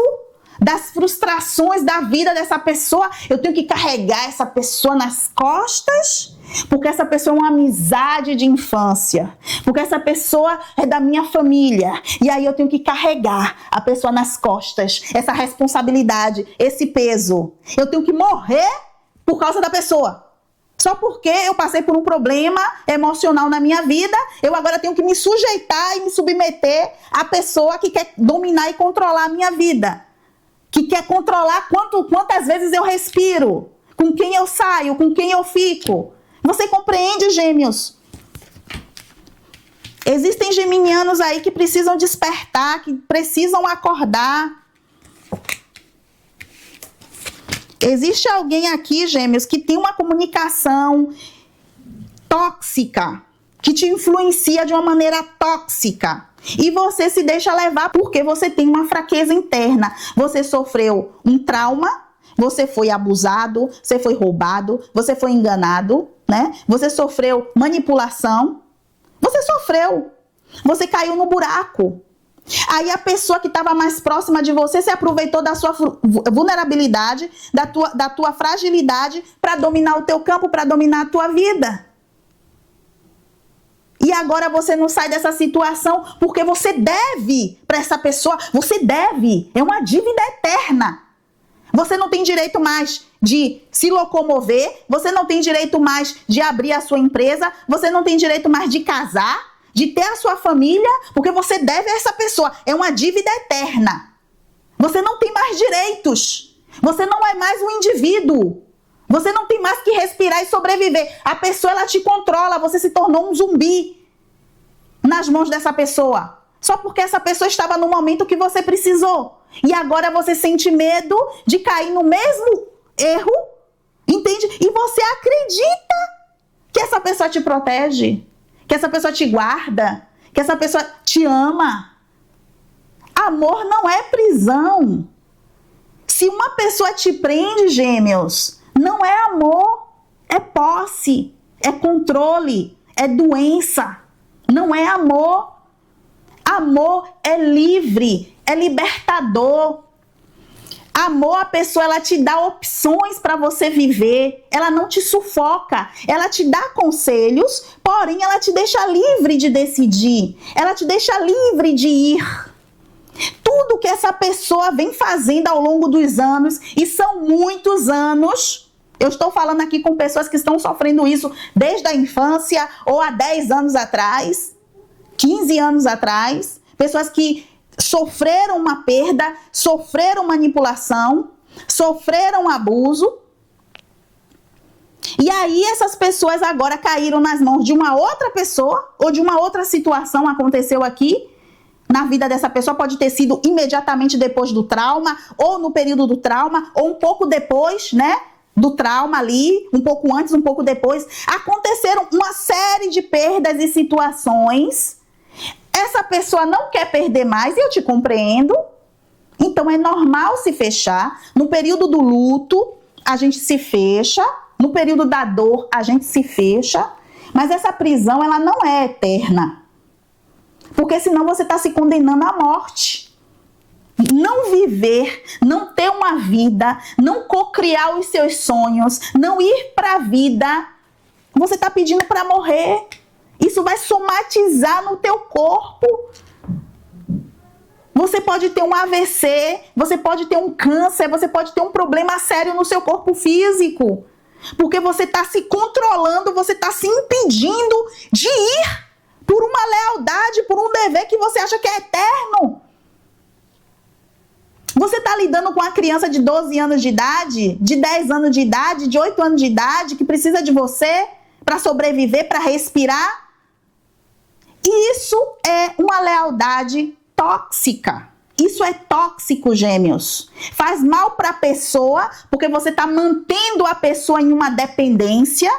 das frustrações da vida dessa pessoa. Eu tenho que carregar essa pessoa nas costas, porque essa pessoa é uma amizade de infância, porque essa pessoa é da minha família. E aí eu tenho que carregar a pessoa nas costas, essa responsabilidade, esse peso. Eu tenho que morrer por causa da pessoa. Só porque eu passei por um problema emocional na minha vida, eu agora tenho que me sujeitar e me submeter à pessoa que quer dominar e controlar a minha vida. Que quer controlar quantas vezes eu respiro, com quem eu saio, com quem eu fico. Você compreende, gêmeos? Existem geminianos aí que precisam despertar, que precisam acordar. Existe alguém aqui, gêmeos, que tem uma comunicação tóxica, que te influencia de uma maneira tóxica. E você se deixa levar porque você tem uma fraqueza interna. Você sofreu um trauma, você foi abusado, você foi roubado, você foi enganado, né? Você sofreu manipulação. Você sofreu. Você caiu no buraco. Aí a pessoa que estava mais próxima de você se aproveitou da sua vulnerabilidade, da tua fragilidade para dominar o teu campo, para dominar a tua vida. E agora você não sai dessa situação porque você deve para essa pessoa, você deve, é uma dívida eterna. Você não tem direito mais de se locomover, você não tem direito mais de abrir a sua empresa, você não tem direito mais de casar, de ter a sua família, porque você deve a essa pessoa. É uma dívida eterna. Você não tem mais direitos. Você não é mais um indivíduo. Você não tem mais que respirar e sobreviver. A pessoa, ela te controla. Você se tornou um zumbi nas mãos dessa pessoa. Só porque essa pessoa estava no momento que você precisou. E agora você sente medo de cair no mesmo erro. Entende? E você acredita que essa pessoa te protege. Que essa pessoa te guarda, que essa pessoa te ama. Amor não é prisão. Se uma pessoa te prende, gêmeos, não é amor, é posse, é controle, é doença. Não é amor. Amor é livre, é libertador. Amor, a pessoa, ela te dá opções para você viver, ela não te sufoca, ela te dá conselhos, porém ela te deixa livre de decidir, ela te deixa livre de ir. Tudo que essa pessoa vem fazendo ao longo dos anos, e são muitos anos, eu estou falando aqui com pessoas que estão sofrendo isso desde a infância ou há 10 anos atrás, 15 anos atrás, pessoas que sofreram uma perda, sofreram manipulação, sofreram abuso. E aí essas pessoas agora caíram nas mãos de uma outra pessoa ou de uma outra situação aconteceu aqui na vida dessa pessoa. Pode ter sido imediatamente depois do trauma, ou no período do trauma, ou um pouco depois, né? Do trauma ali, um pouco antes, um pouco depois. Aconteceram uma série de perdas e situações. Essa pessoa não quer perder mais, e eu te compreendo. Então é normal se fechar. No período do luto, a gente se fecha. No período da dor, a gente se fecha. Mas essa prisão, ela não é eterna. Porque senão você está se condenando à morte. Não viver, não ter uma vida, não cocriar os seus sonhos, não ir para a vida, você está pedindo para morrer. Isso vai somatizar no teu corpo. Você pode ter um AVC, você pode ter um câncer, você pode ter um problema sério no seu corpo físico. Porque você está se controlando, você está se impedindo de ir por uma lealdade, por um dever que você acha que é eterno. Você está lidando com uma criança de 12 anos de idade, de 10 anos de idade, de 8 anos de idade, que precisa de você para sobreviver, para respirar. E isso é uma lealdade tóxica. Isso é tóxico, gêmeos. Faz mal para a pessoa, porque você está mantendo a pessoa em uma dependência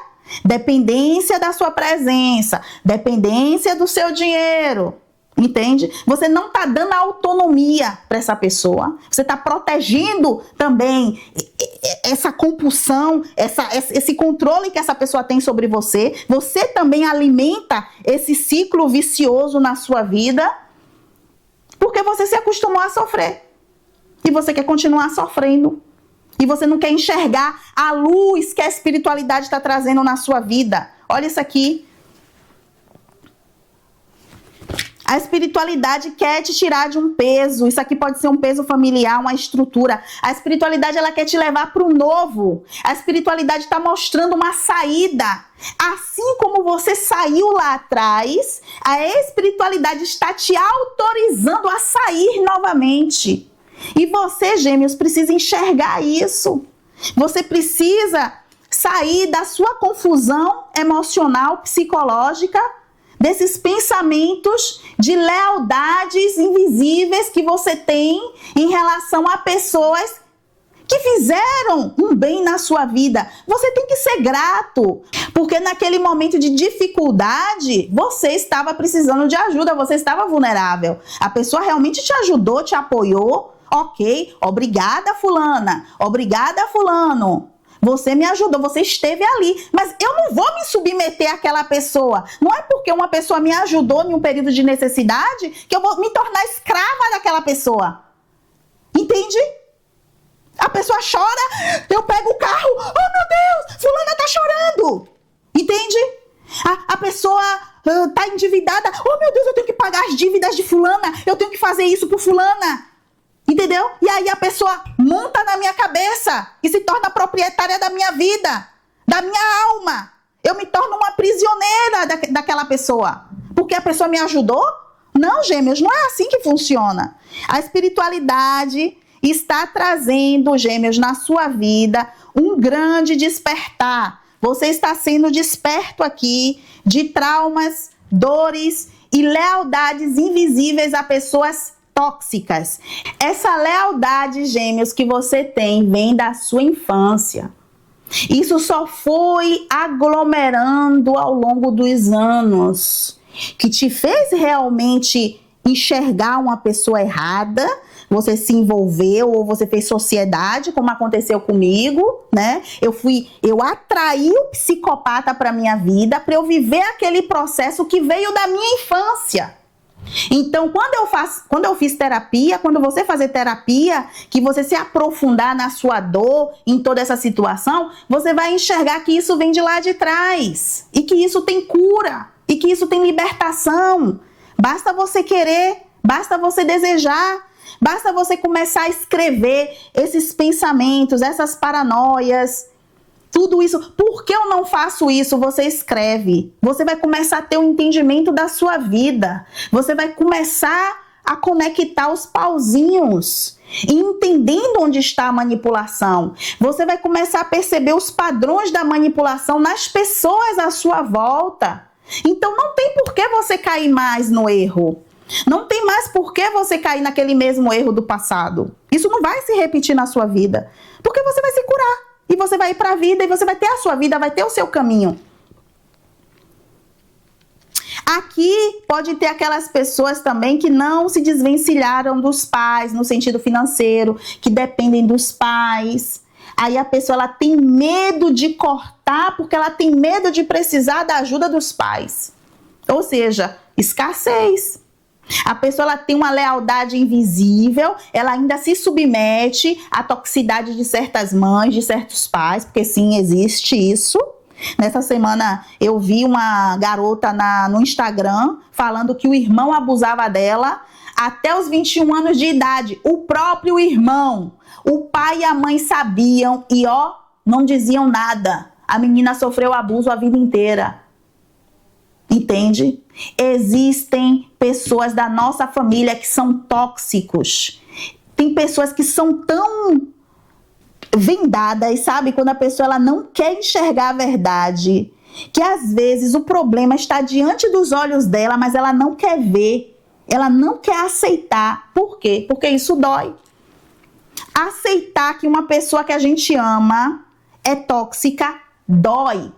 da sua presença, dependência do seu dinheiro. Entende? Você não está dando autonomia para essa pessoa. Você está protegendo também essa compulsão, esse controle que essa pessoa tem sobre você. Você também alimenta esse ciclo vicioso na sua vida, porque você se acostumou a sofrer. E você quer continuar sofrendo. E você não quer enxergar a luz que a espiritualidade está trazendo na sua vida. Olha isso aqui. A espiritualidade quer te tirar de um peso. Isso aqui pode ser um peso familiar, uma estrutura. A espiritualidade, ela quer te levar para o novo. A espiritualidade está mostrando uma saída. Assim como você saiu lá atrás, a espiritualidade está te autorizando a sair novamente. E você, gêmeos, precisa enxergar isso. Você precisa sair da sua confusão emocional, psicológica, desses pensamentos de lealdades invisíveis que você tem em relação a pessoas que fizeram um bem na sua vida. Você tem que ser grato, porque naquele momento de dificuldade, você estava precisando de ajuda, você estava vulnerável. A pessoa realmente te ajudou, te apoiou. Ok, obrigada, fulana, obrigada, fulano. Você me ajudou, você esteve ali, mas eu não vou me submeter àquela pessoa. Não é porque uma pessoa me ajudou em um período de necessidade que eu vou me tornar escrava daquela pessoa. Entende? A pessoa chora, eu pego o carro, oh meu Deus, fulana tá chorando. Entende? A pessoa tá endividada, oh meu Deus, eu tenho que pagar as dívidas de fulana, eu tenho que fazer isso por fulana. Entendeu? E aí a pessoa monta na minha cabeça e se torna proprietária da minha vida, da minha alma. Eu me torno uma prisioneira daquela pessoa. Porque a pessoa me ajudou? Não, gêmeos, não é assim que funciona. A espiritualidade está trazendo, gêmeos, na sua vida um grande despertar. Você está sendo desperto aqui de traumas, dores e lealdades invisíveis a pessoas tóxicas. Essa lealdade, gêmeos, que você tem vem da sua infância. Isso só foi aglomerando ao longo dos anos, que te fez realmente enxergar uma pessoa errada. Você se envolveu ou você fez sociedade, como aconteceu comigo, né? Eu atraí o psicopata para minha vida para eu viver aquele processo que veio da minha infância. Então, quando eu fiz terapia, quando você fazer terapia, que você se aprofundar na sua dor, em toda essa situação, você vai enxergar que isso vem de lá de trás. E que isso tem cura. E que isso tem libertação. Basta você querer, basta você desejar. Basta você começar a escrever esses pensamentos, essas paranoias, tudo isso. Por que eu não faço isso? Você escreve. Você vai começar a ter um entendimento da sua vida. Você vai começar a conectar os pauzinhos, entendendo onde está a manipulação. Você vai começar a perceber os padrões da manipulação nas pessoas à sua volta. Então não tem por que você cair mais no erro. Não tem mais por que você cair naquele mesmo erro do passado. Isso não vai se repetir na sua vida. Porque você vai se curar. E você vai ir para a vida e você vai ter a sua vida, vai ter o seu caminho. Aqui pode ter aquelas pessoas também que não se desvencilharam dos pais no sentido financeiro, que dependem dos pais. Aí a pessoa ela tem medo de cortar porque ela tem medo de precisar da ajuda dos pais. Ou seja, escassez. A pessoa ela tem uma lealdade invisível, ela ainda se submete à toxicidade de certas mães, de certos pais, porque sim, existe isso. Nessa semana eu vi uma garota no Instagram falando que o irmão abusava dela até os 21 anos de idade. O próprio irmão, o pai e a mãe sabiam e não diziam nada. A menina sofreu abuso a vida inteira. Entende? Existem pessoas da nossa família que são tóxicos. Tem pessoas que são tão vendadas, sabe? Quando a pessoa ela não quer enxergar a verdade, que às vezes o problema está diante dos olhos dela, mas ela não quer ver, ela não quer aceitar. Por quê? Porque isso dói. Aceitar que uma pessoa que a gente ama é tóxica dói.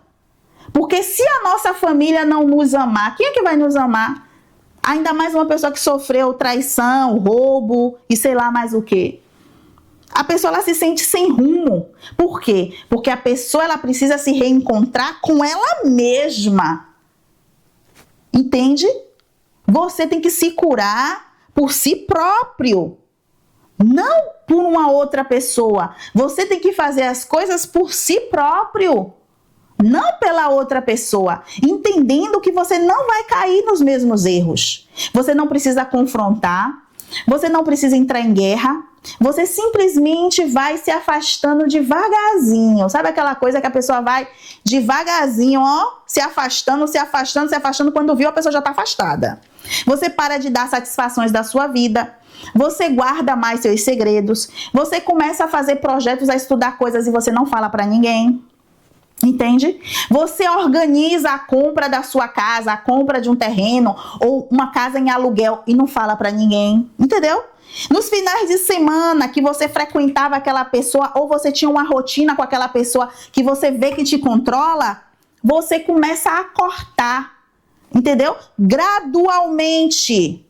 Porque se a nossa família não nos amar, quem é que vai nos amar? Ainda mais uma pessoa que sofreu traição, roubo e sei lá mais o quê. A pessoa ela se sente sem rumo. Por quê? Porque a pessoa ela precisa se reencontrar com ela mesma. Entende? Você tem que se curar por si próprio, não por uma outra pessoa. Você tem que fazer as coisas por si próprio, não pela outra pessoa, entendendo que você não vai cair nos mesmos erros. Você não precisa confrontar, você não precisa entrar em guerra, você simplesmente vai se afastando devagarzinho. Sabe aquela coisa que a pessoa vai devagarzinho, ó, se afastando, se afastando, se afastando, quando viu a pessoa já está afastada. Você para de dar satisfações da sua vida, você guarda mais seus segredos, você começa a fazer projetos, a estudar coisas e você não fala para ninguém. Entende? Você organiza a compra da sua casa, a compra de um terreno ou uma casa em aluguel e não fala para ninguém. Entendeu? Nos finais de semana que você frequentava aquela pessoa ou você tinha uma rotina com aquela pessoa que você vê que te controla, você começa a cortar. Entendeu? Gradualmente.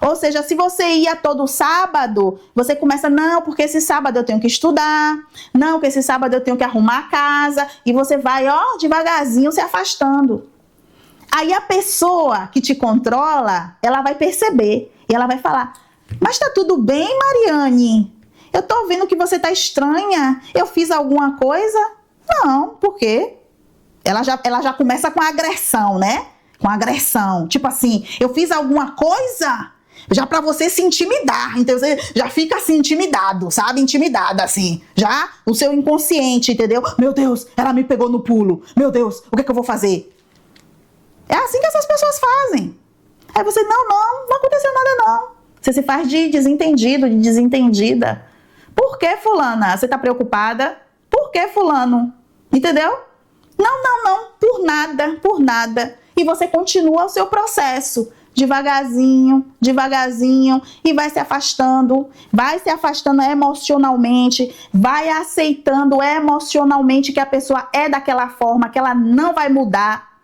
Ou seja, se você ia todo sábado, você começa, não, porque esse sábado eu tenho que estudar, não, porque esse sábado eu tenho que arrumar a casa, e você vai, ó, devagarzinho se afastando. Aí a pessoa que te controla, ela vai perceber, e ela vai falar, mas tá tudo bem, Mariane? Eu tô vendo que você tá estranha, eu fiz alguma coisa? Não, por quê? Ela já começa com a agressão, né? Com a agressão, tipo assim, eu fiz alguma coisa? Já pra você se intimidar, então você já fica assim intimidado, sabe? Intimidada assim, já o seu inconsciente, entendeu? Meu Deus, ela me pegou no pulo, meu Deus, o que é que eu vou fazer? É assim que essas pessoas fazem. Aí você, não aconteceu nada não. Você se faz de desentendido, de desentendida. Por que, fulana? Você tá preocupada? Por que, fulano? Entendeu? Não, por nada. E você continua o seu processo. Devagarzinho, e vai se afastando emocionalmente, vai aceitando emocionalmente que a pessoa é daquela forma, que ela não vai mudar.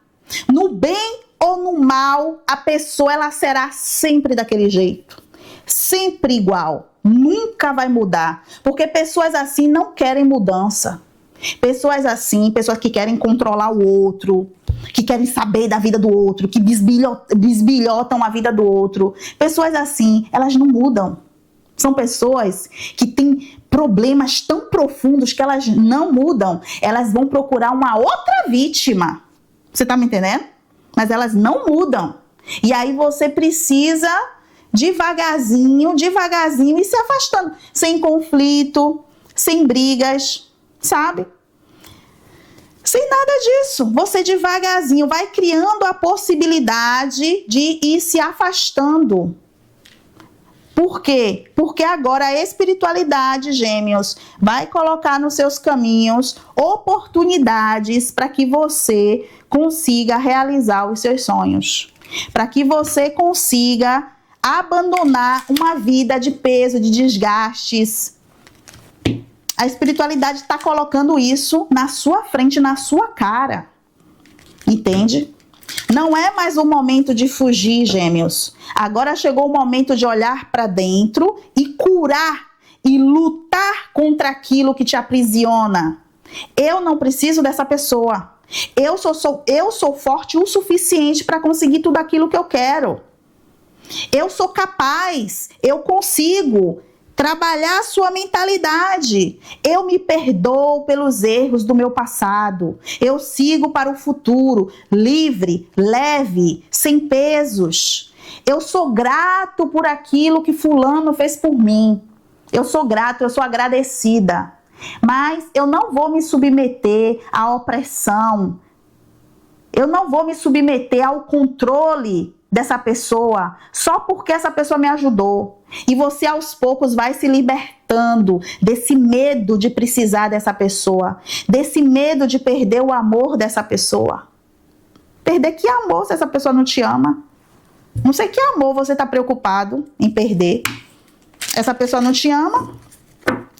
No bem ou no mal, a pessoa ela será sempre daquele jeito, sempre igual, nunca vai mudar, porque pessoas assim não querem mudança. Pessoas assim, pessoas que querem controlar o outro, que querem saber da vida do outro, que bisbilhotam a vida do outro. Pessoas assim, elas não mudam. São pessoas que têm problemas tão profundos que elas não mudam. Elas vão procurar uma outra vítima. Você tá me entendendo? Mas elas não mudam. E aí você precisa devagarzinho ir se afastando. Sem conflito, sem brigas, sabe? Sem nada disso, você devagarzinho vai criando a possibilidade de ir se afastando. Por quê? Porque agora a espiritualidade, gêmeos, vai colocar nos seus caminhos oportunidades para que você consiga realizar os seus sonhos. Para que você consiga abandonar uma vida de peso, de desgastes. A espiritualidade está colocando isso na sua frente, na sua cara. Entende? Não é mais o momento de fugir, gêmeos. Agora chegou o momento de olhar para dentro e curar e lutar contra aquilo que te aprisiona. Eu não preciso dessa pessoa. Eu sou forte o suficiente para conseguir tudo aquilo que eu quero. Eu sou capaz, eu consigo trabalhar a sua mentalidade. Eu me perdoo pelos erros do meu passado. Eu sigo para o futuro, livre, leve, sem pesos. Eu sou grato por aquilo que fulano fez por mim. Eu sou grato, eu sou agradecida. Mas eu não vou me submeter à opressão. Eu não vou me submeter ao controle dessa pessoa só porque essa pessoa me ajudou. E você aos poucos vai se libertando desse medo de precisar dessa pessoa, desse medo de perder o amor dessa pessoa. Perder que amor se essa pessoa não te ama? Não sei que amor você está preocupado em perder. Essa pessoa não te ama.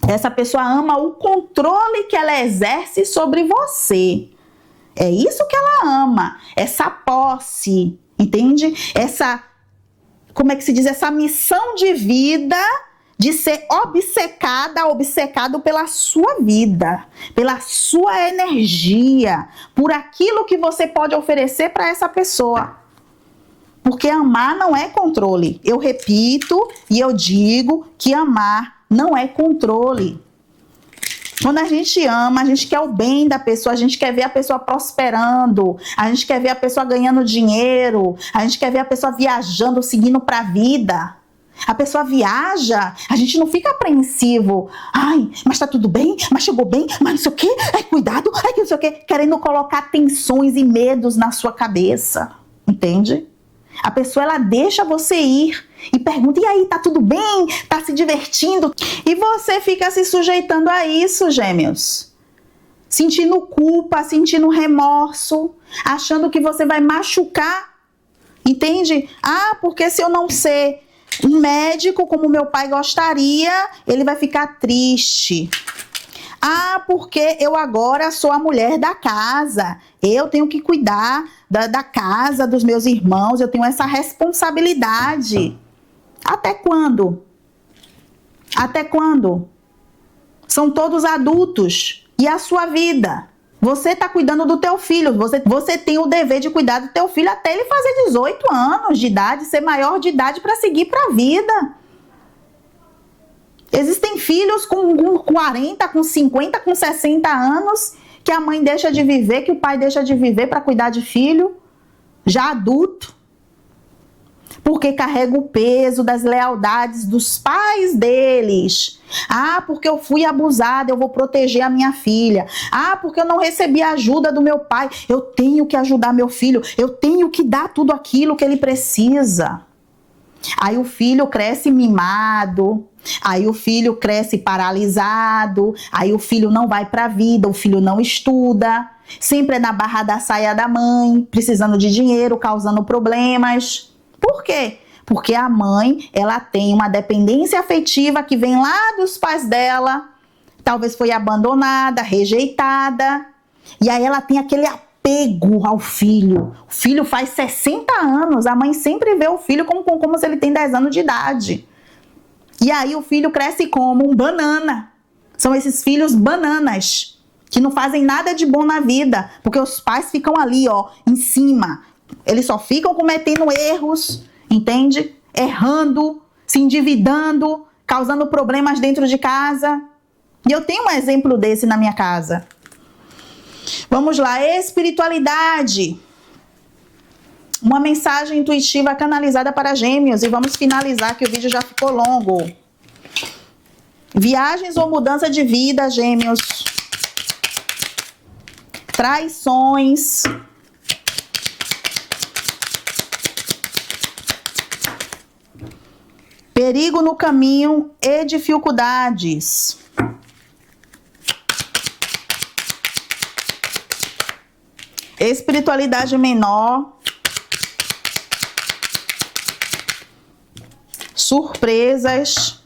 Essa pessoa ama o controle que ela exerce sobre você. É isso que ela ama. Essa posse, entende? Essa, como é que se diz? Essa missão de vida de ser obcecado pela sua vida, pela sua energia, por aquilo que você pode oferecer para essa pessoa. Porque amar não é controle. Eu repito e eu digo que amar não é controle. Quando a gente ama, a gente quer o bem da pessoa, a gente quer ver a pessoa prosperando, a gente quer ver a pessoa ganhando dinheiro, a gente quer ver a pessoa viajando, seguindo para a vida. A pessoa viaja, a gente não fica apreensivo. Ai, mas tá tudo bem? Mas chegou bem? Mas não sei o quê? Ai, cuidado, ai, que não sei o quê. Querendo colocar tensões e medos na sua cabeça. Entende? A pessoa, ela deixa você ir e pergunta, e aí, tá tudo bem? Tá se divertindo? E você fica se sujeitando a isso, gêmeos. Sentindo culpa, sentindo remorso, achando que você vai machucar. Entende? Ah, porque se eu não ser um médico como meu pai gostaria, ele vai ficar triste. Ah, porque eu agora sou a mulher da casa. Eu tenho que cuidar da casa, dos meus irmãos. Eu tenho essa responsabilidade. Até quando? Até quando? São todos adultos. E a sua vida? Você está cuidando do teu filho. Você tem o dever de cuidar do teu filho até ele fazer 18 anos de idade, ser maior de idade para seguir para a vida. Existem filhos com 40, com 50, com 60 anos que a mãe deixa de viver, que o pai deixa de viver para cuidar de filho, já adulto. Porque carrega o peso das lealdades dos pais deles. Ah, porque eu fui abusada, eu vou proteger a minha filha. Ah, porque eu não recebi a ajuda do meu pai, eu tenho que ajudar meu filho, eu tenho que dar tudo aquilo que ele precisa. Aí o filho cresce mimado, aí o filho cresce paralisado, aí o filho não vai para a vida, o filho não estuda, sempre é na barra da saia da mãe, precisando de dinheiro, causando problemas. Por quê? Porque a mãe, ela tem uma dependência afetiva que vem lá dos pais dela, talvez foi abandonada, rejeitada, e aí ela tem aquele apego ao filho. O filho faz 60 anos, a mãe sempre vê o filho como se ele tem 10 anos de idade. E aí o filho cresce como um banana. São esses filhos bananas, que não fazem nada de bom na vida, porque os pais ficam ali, ó, em cima. Eles só ficam cometendo erros, entende? Errando, se endividando, causando problemas dentro de casa. E eu tenho um exemplo desse na minha casa. Vamos lá, espiritualidade. Uma mensagem intuitiva canalizada para gêmeos. E vamos finalizar que o vídeo já ficou longo. Viagens ou mudança de vida, gêmeos. Traições. Perigo no caminho e dificuldades. Espiritualidade menor. Surpresas.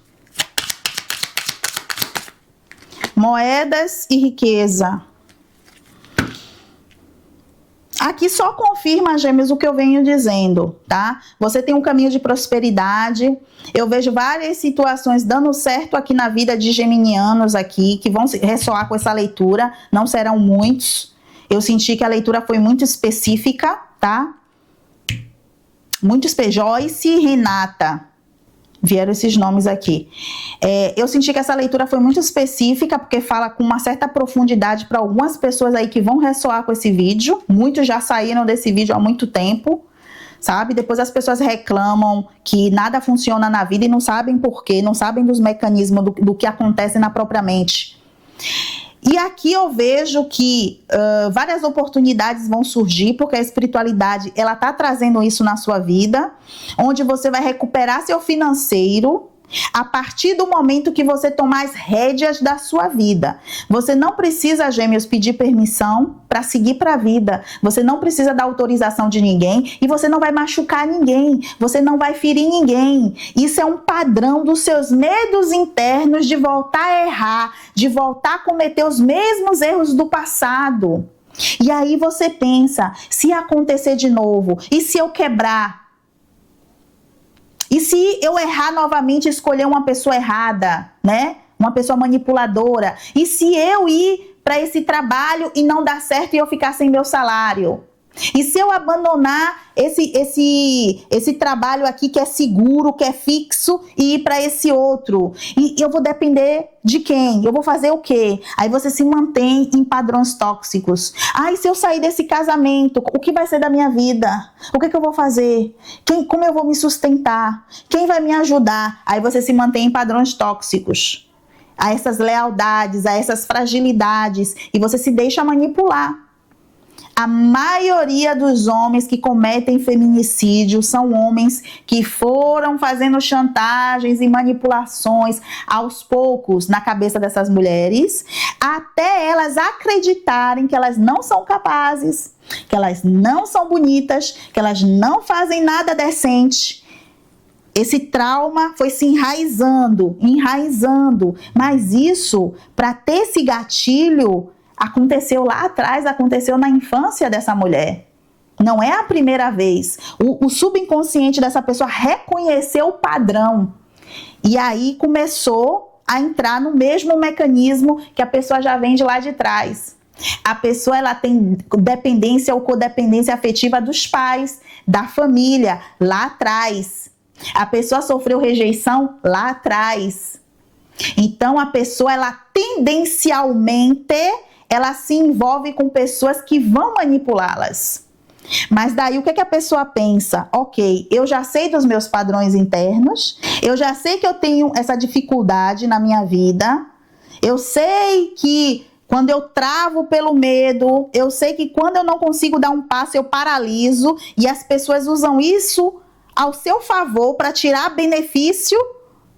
Moedas e riqueza. Aqui só confirma, gêmeos, o que eu venho dizendo, tá? Você tem um caminho de prosperidade. Eu vejo várias situações dando certo aqui na vida de geminianos aqui, que vão ressoar com essa leitura. Não serão muitos. Eu senti que a leitura foi muito específica, tá? Muito específica. Joyce e Renata. Vieram esses nomes aqui. Eu senti que essa leitura foi muito específica, porque fala com uma certa profundidade para algumas pessoas aí que vão ressoar com esse vídeo. Muitos já saíram desse vídeo há muito tempo, sabe? Depois as pessoas reclamam que nada funciona na vida e não sabem por quê, não sabem dos mecanismos do que acontece na própria mente. E aqui eu vejo que várias oportunidades vão surgir, porque a espiritualidade ela está trazendo isso na sua vida, onde você vai recuperar seu financeiro a partir do momento que você tomar as rédeas da sua vida. Você não precisa, gêmeos, pedir permissão para seguir para a vida. Você não precisa da autorização de ninguém e você não vai machucar ninguém. Você não vai ferir ninguém. Isso é um padrão dos seus medos internos de voltar a errar, de voltar a cometer os mesmos erros do passado. E aí você pensa, se acontecer de novo, e se eu quebrar? E se eu errar novamente e escolher uma pessoa errada, né? Uma pessoa manipuladora? E se eu ir para esse trabalho e não dar certo e eu ficar sem meu salário? E se eu abandonar esse trabalho aqui que é seguro, que é fixo, e ir para esse outro? E eu vou depender de quem? Eu vou fazer o quê? Aí você se mantém em padrões tóxicos. E se eu sair desse casamento, o que vai ser da minha vida? O que eu vou fazer? Como eu vou me sustentar? Quem vai me ajudar? Aí você se mantém em padrões tóxicos, a essas lealdades, a essas fragilidades, e você se deixa manipular. A maioria dos homens que cometem feminicídio são homens que foram fazendo chantagens e manipulações aos poucos na cabeça dessas mulheres, até elas acreditarem que elas não são capazes, que elas não são bonitas, que elas não fazem nada decente. Esse trauma foi se enraizando, mas isso, para ter esse gatilho, aconteceu lá atrás, aconteceu na infância dessa mulher. Não é a primeira vez. O subconsciente dessa pessoa reconheceu o padrão. E aí começou a entrar no mesmo mecanismo que a pessoa já vem de lá de trás. A pessoa ela tem dependência ou codependência afetiva dos pais, da família, lá atrás. A pessoa sofreu rejeição lá atrás. Então a pessoa ela tendencialmente ela se envolve com pessoas que vão manipulá-las. Mas daí o que a pessoa pensa? Ok, eu já sei dos meus padrões internos, eu já sei que eu tenho essa dificuldade na minha vida, eu sei que quando eu travo pelo medo, eu sei que quando eu não consigo dar um passo, eu paraliso, e as pessoas usam isso ao seu favor para tirar benefício,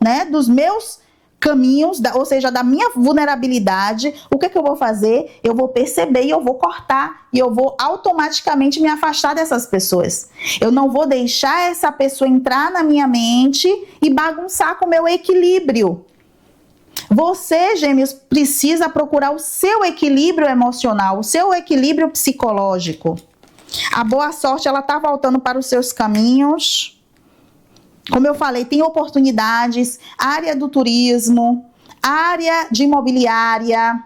né, dos meus caminhos, ou seja, da minha vulnerabilidade. O que eu vou fazer? Eu vou perceber e eu vou cortar, e eu vou automaticamente me afastar dessas pessoas. Eu não vou deixar essa pessoa entrar na minha mente e bagunçar com o meu equilíbrio. Você, gêmeos, precisa procurar o seu equilíbrio emocional, o seu equilíbrio psicológico. A boa sorte, ela tá voltando para os seus caminhos. Como eu falei, tem oportunidades, área do turismo, área de imobiliária,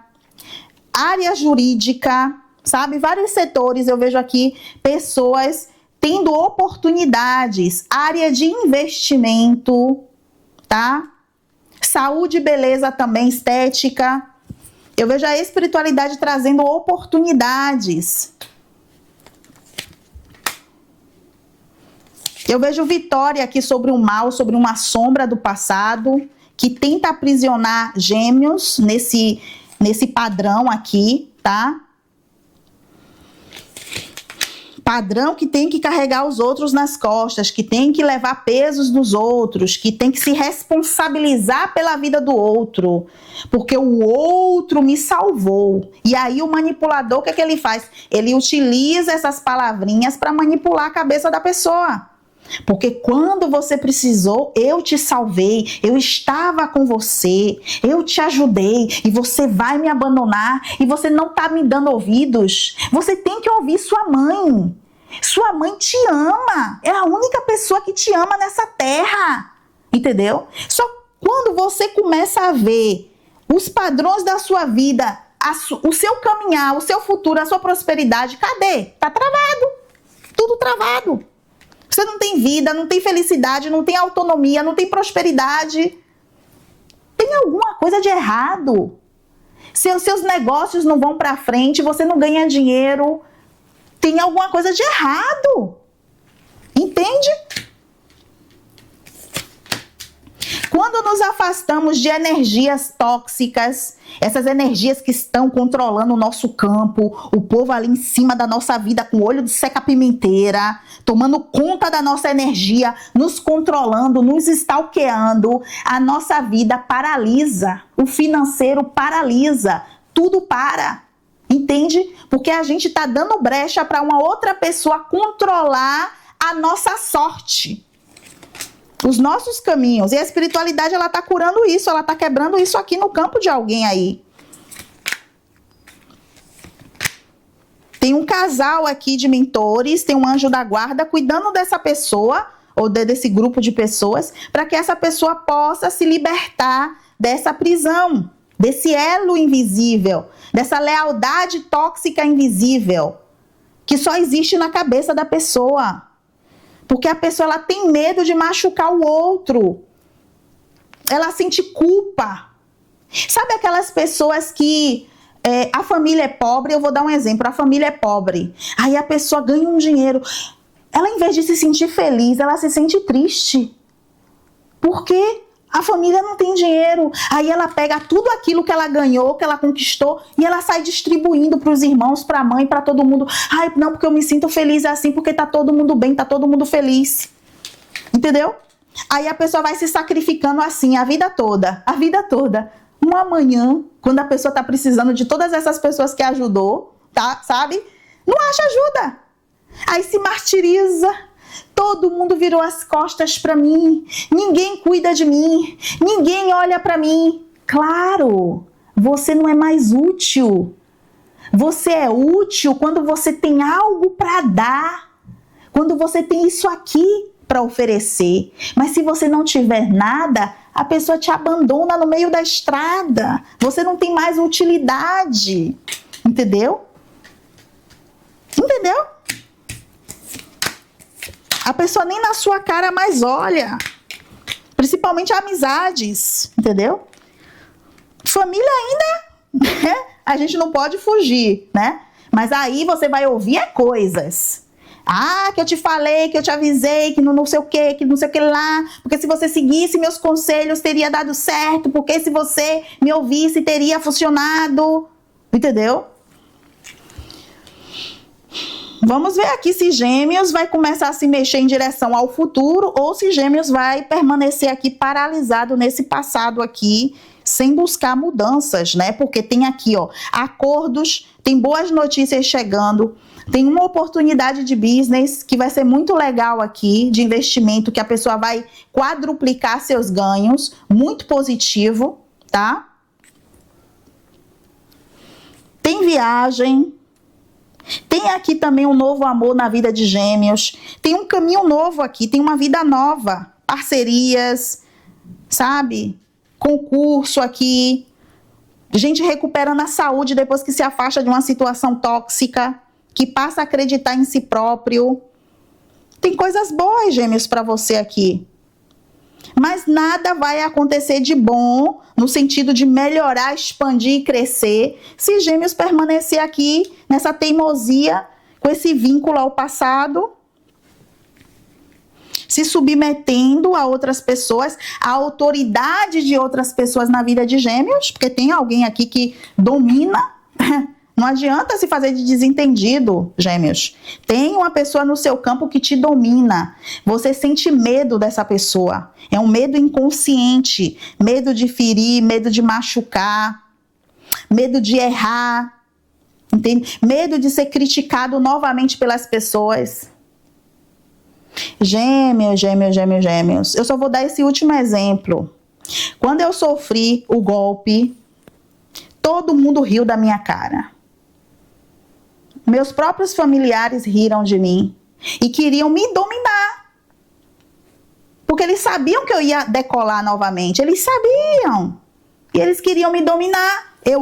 área jurídica, sabe? Vários setores, eu vejo aqui pessoas tendo oportunidades, área de investimento, tá? Saúde e beleza também, estética. Eu vejo a espiritualidade trazendo oportunidades. Eu vejo vitória aqui sobre o mal, sobre uma sombra do passado, que tenta aprisionar gêmeos nesse padrão aqui, tá? Padrão que tem que carregar os outros nas costas, que tem que levar pesos dos outros, que tem que se responsabilizar pela vida do outro, porque o outro me salvou. E aí o manipulador, o que ele faz? Ele utiliza essas palavrinhas para manipular a cabeça da pessoa. Porque quando você precisou, eu te salvei, eu estava com você, eu te ajudei, e você vai me abandonar e você não está me dando ouvidos. Você tem que ouvir sua mãe. Sua mãe te ama, é a única pessoa que te ama nessa terra, entendeu? Só quando você começa a ver os padrões da sua vida, o seu caminhar, o seu futuro, a sua prosperidade, cadê? Tá travado, tudo travado. Você não tem vida, não tem felicidade, não tem autonomia, não tem prosperidade. Tem alguma coisa de errado. Seus negócios não vão para frente, você não ganha dinheiro. Tem alguma coisa de errado. Entende? Quando nos afastamos de energias tóxicas, essas energias que estão controlando o nosso campo, o povo ali em cima da nossa vida com olho de seca-pimenteira, tomando conta da nossa energia, nos controlando, nos stalkeando, a nossa vida paralisa, o financeiro paralisa, tudo para. Entende? Porque a gente está dando brecha para uma outra pessoa controlar a nossa sorte. Os nossos caminhos. E a espiritualidade, ela está curando isso, ela está quebrando isso aqui no campo de alguém aí. Tem um casal aqui de mentores, tem um anjo da guarda cuidando dessa pessoa, ou desse grupo de pessoas, para que essa pessoa possa se libertar dessa prisão, desse elo invisível, dessa lealdade tóxica invisível, que só existe na cabeça da pessoa. Porque a pessoa, ela tem medo de machucar o outro. Ela sente culpa. Sabe aquelas pessoas que a família é pobre? Eu vou dar um exemplo. A família é pobre. Aí a pessoa ganha um dinheiro. Ela, em vez de se sentir feliz, ela se sente triste. Por quê? A família não tem dinheiro. Aí ela pega tudo aquilo que ela ganhou, que ela conquistou, e ela sai distribuindo para os irmãos, para a mãe, para todo mundo. Ai, não, porque eu me sinto feliz assim, porque tá todo mundo bem, tá todo mundo feliz. Entendeu? Aí a pessoa vai se sacrificando assim a vida toda. A vida toda. Um amanhã, quando a pessoa tá precisando de todas essas pessoas que ajudou, tá? Sabe? Não acha ajuda. Aí se martiriza. Todo mundo virou as costas para mim, ninguém cuida de mim, ninguém olha para mim. Claro, você não é mais útil. Você é útil quando você tem algo para dar, quando você tem isso aqui para oferecer. Mas se você não tiver nada, a pessoa te abandona no meio da estrada. Você não tem mais utilidade. Entendeu? Entendeu? A pessoa nem na sua cara mais olha. Principalmente amizades, entendeu? Família ainda, né? A gente não pode fugir, né? Mas aí você vai ouvir coisas. Ah, que eu te falei, que eu te avisei, que não sei o que lá. Porque se você seguisse meus conselhos, teria dado certo. Porque se você me ouvisse, teria funcionado. Entendeu? Vamos ver aqui se Gêmeos vai começar a se mexer em direção ao futuro ou se Gêmeos vai permanecer aqui paralisado nesse passado aqui, sem buscar mudanças, né? Porque tem aqui, ó, acordos, tem boas notícias chegando, tem uma oportunidade de business que vai ser muito legal aqui, de investimento, que a pessoa vai quadruplicar seus ganhos, muito positivo, tá? Tem viagem. Tem aqui também um novo amor na vida de Gêmeos. Tem um caminho novo aqui, tem uma vida nova. Parcerias, sabe? Concurso aqui. Gente recuperando a saúde depois que se afasta de uma situação tóxica, que passa a acreditar em si próprio. Tem coisas boas, Gêmeos, para você aqui. Mas nada vai acontecer de bom, no sentido de melhorar, expandir e crescer, se Gêmeos permanecer aqui nessa teimosia, com esse vínculo ao passado, se submetendo a outras pessoas, a autoridade de outras pessoas na vida de Gêmeos, porque tem alguém aqui que domina. Não adianta se fazer de desentendido, Gêmeos. Tem uma pessoa no seu campo que te domina. Você sente medo dessa pessoa. É um medo inconsciente. Medo de ferir, medo de machucar, medo de errar. Entende? Medo de ser criticado novamente pelas pessoas. Gêmeos, Gêmeos, Gêmeos, Gêmeos. Eu só vou dar esse último exemplo. Quando eu sofri o golpe, todo mundo riu da minha cara. Meus próprios familiares riram de mim e queriam me dominar. Porque eles sabiam que eu ia decolar novamente. Eles sabiam. E eles queriam me dominar. Eu,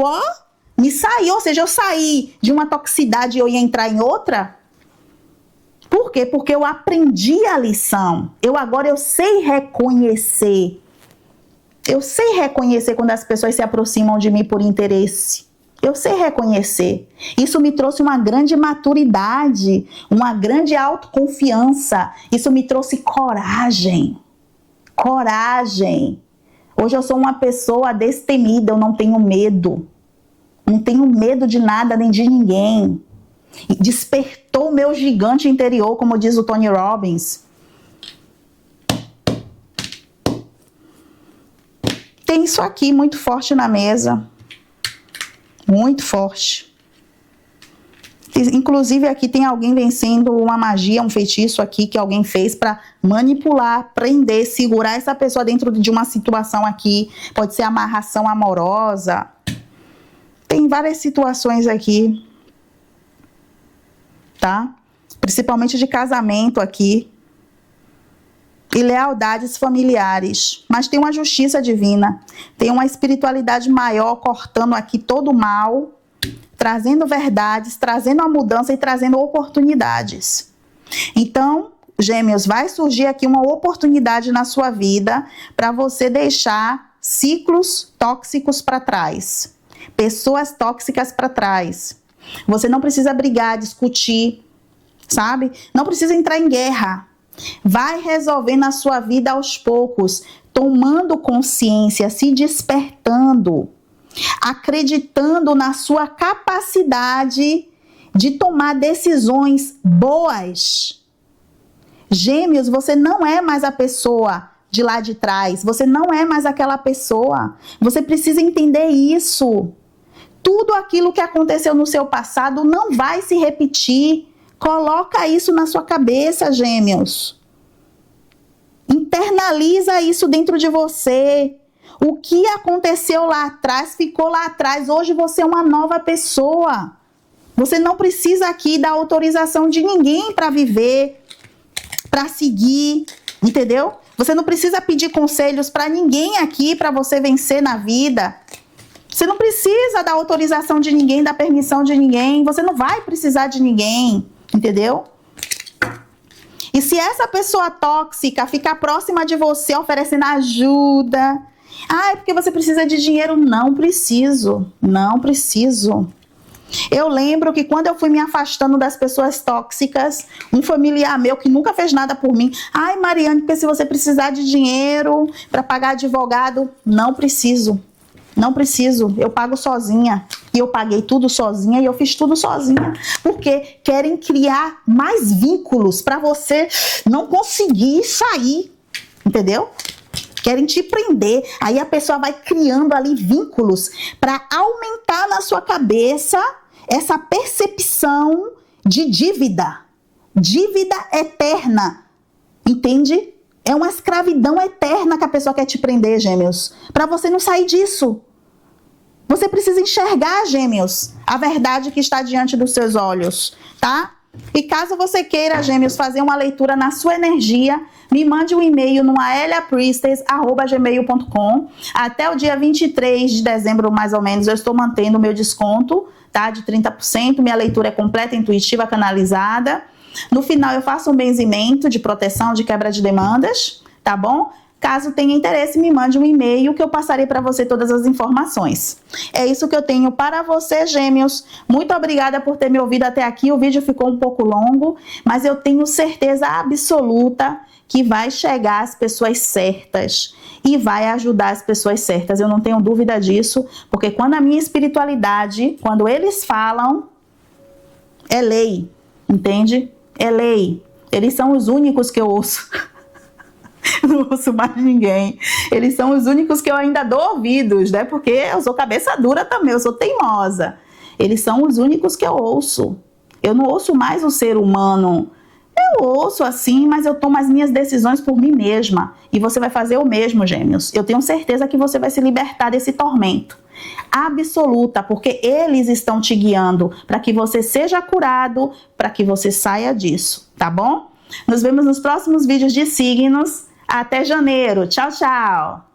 me saí. Ou seja, eu saí de uma toxicidade e eu ia entrar em outra. Por quê? Porque eu aprendi a lição. Agora eu sei reconhecer. Eu sei reconhecer quando as pessoas se aproximam de mim por interesse. Eu sei reconhecer. Isso me trouxe uma grande maturidade, uma grande autoconfiança. Isso me trouxe coragem. Coragem. Hoje eu sou uma pessoa destemida, eu não tenho medo. Não tenho medo de nada nem de ninguém. Despertou o meu gigante interior, como diz o Tony Robbins. Tem isso aqui muito forte na mesa. Muito forte. Inclusive aqui tem alguém vencendo uma magia, um feitiço aqui que alguém fez para manipular, prender, segurar essa pessoa dentro de uma situação aqui. Pode ser amarração amorosa. Tem várias situações aqui, tá? Principalmente de casamento aqui. E lealdades familiares. Mas tem uma justiça divina. Tem uma espiritualidade maior cortando aqui todo o mal, trazendo verdades, trazendo a mudança e trazendo oportunidades. Então, Gêmeos, vai surgir aqui uma oportunidade na sua vida para você deixar ciclos tóxicos para trás. Pessoas tóxicas para trás. Você não precisa brigar, discutir, sabe? Não precisa entrar em guerra. Vai resolvendo a sua vida aos poucos, tomando consciência, se despertando, acreditando na sua capacidade de tomar decisões boas. Gêmeos, você não é mais a pessoa de lá de trás, você não é mais aquela pessoa. Você precisa entender isso. Tudo aquilo que aconteceu no seu passado não vai se repetir. Coloca isso na sua cabeça, Gêmeos. Internaliza isso dentro de você. O que aconteceu lá atrás, ficou lá atrás. Hoje você é uma nova pessoa. Você não precisa aqui da autorização de ninguém para viver, para seguir, entendeu? Você não precisa pedir conselhos para ninguém aqui para você vencer na vida. Você não precisa da autorização de ninguém, da permissão de ninguém. Você não vai precisar de ninguém. Entendeu? E se essa pessoa tóxica ficar próxima de você oferecendo ajuda, é porque você precisa de dinheiro. Não preciso, não preciso. Eu lembro que quando eu fui me afastando das pessoas tóxicas, um familiar meu que nunca fez nada por mim, Mariane, porque se você precisar de dinheiro para pagar advogado, não preciso. Não preciso, eu pago sozinha. E eu paguei tudo sozinha e eu fiz tudo sozinha. Porque querem criar mais vínculos para você não conseguir sair. Entendeu? Querem te prender. Aí a pessoa vai criando ali vínculos para aumentar na sua cabeça essa percepção de dívida. Dívida eterna. Entende? É uma escravidão eterna que a pessoa quer te prender, Gêmeos. Para você não sair disso. Você precisa enxergar, Gêmeos, a verdade que está diante dos seus olhos, tá? E caso você queira, Gêmeos, fazer uma leitura na sua energia, me mande um e-mail no aeliapriestess@gmail.com. Até o dia 23 de dezembro, mais ou menos, eu estou mantendo o meu desconto, tá? De 30%. Minha leitura é completa, intuitiva, canalizada. No final, eu faço um benzimento de proteção, de quebra de demandas, tá bom? Caso tenha interesse, me mande um e-mail que eu passarei para você todas as informações. É isso que eu tenho para você, Gêmeos. Muito obrigada por ter me ouvido até aqui. O vídeo ficou um pouco longo, mas eu tenho certeza absoluta que vai chegar às pessoas certas e vai ajudar as pessoas certas. Eu não tenho dúvida disso, porque quando a minha espiritualidade, quando eles falam, é lei, entende? É lei. Eles são os únicos que eu ouço. Não ouço mais ninguém. Eles são os únicos que eu ainda dou ouvidos, né? Porque eu sou cabeça dura também, eu sou teimosa. Eles são os únicos que eu ouço. Eu não ouço mais o ser humano. Eu ouço assim, mas eu tomo as minhas decisões por mim mesma. E você vai fazer o mesmo, Gêmeos. Eu tenho certeza que você vai se libertar desse tormento. Absoluta, porque eles estão te guiando para que você seja curado, para que você saia disso, tá bom? Nos vemos nos próximos vídeos de signos. Até janeiro. Tchau, tchau.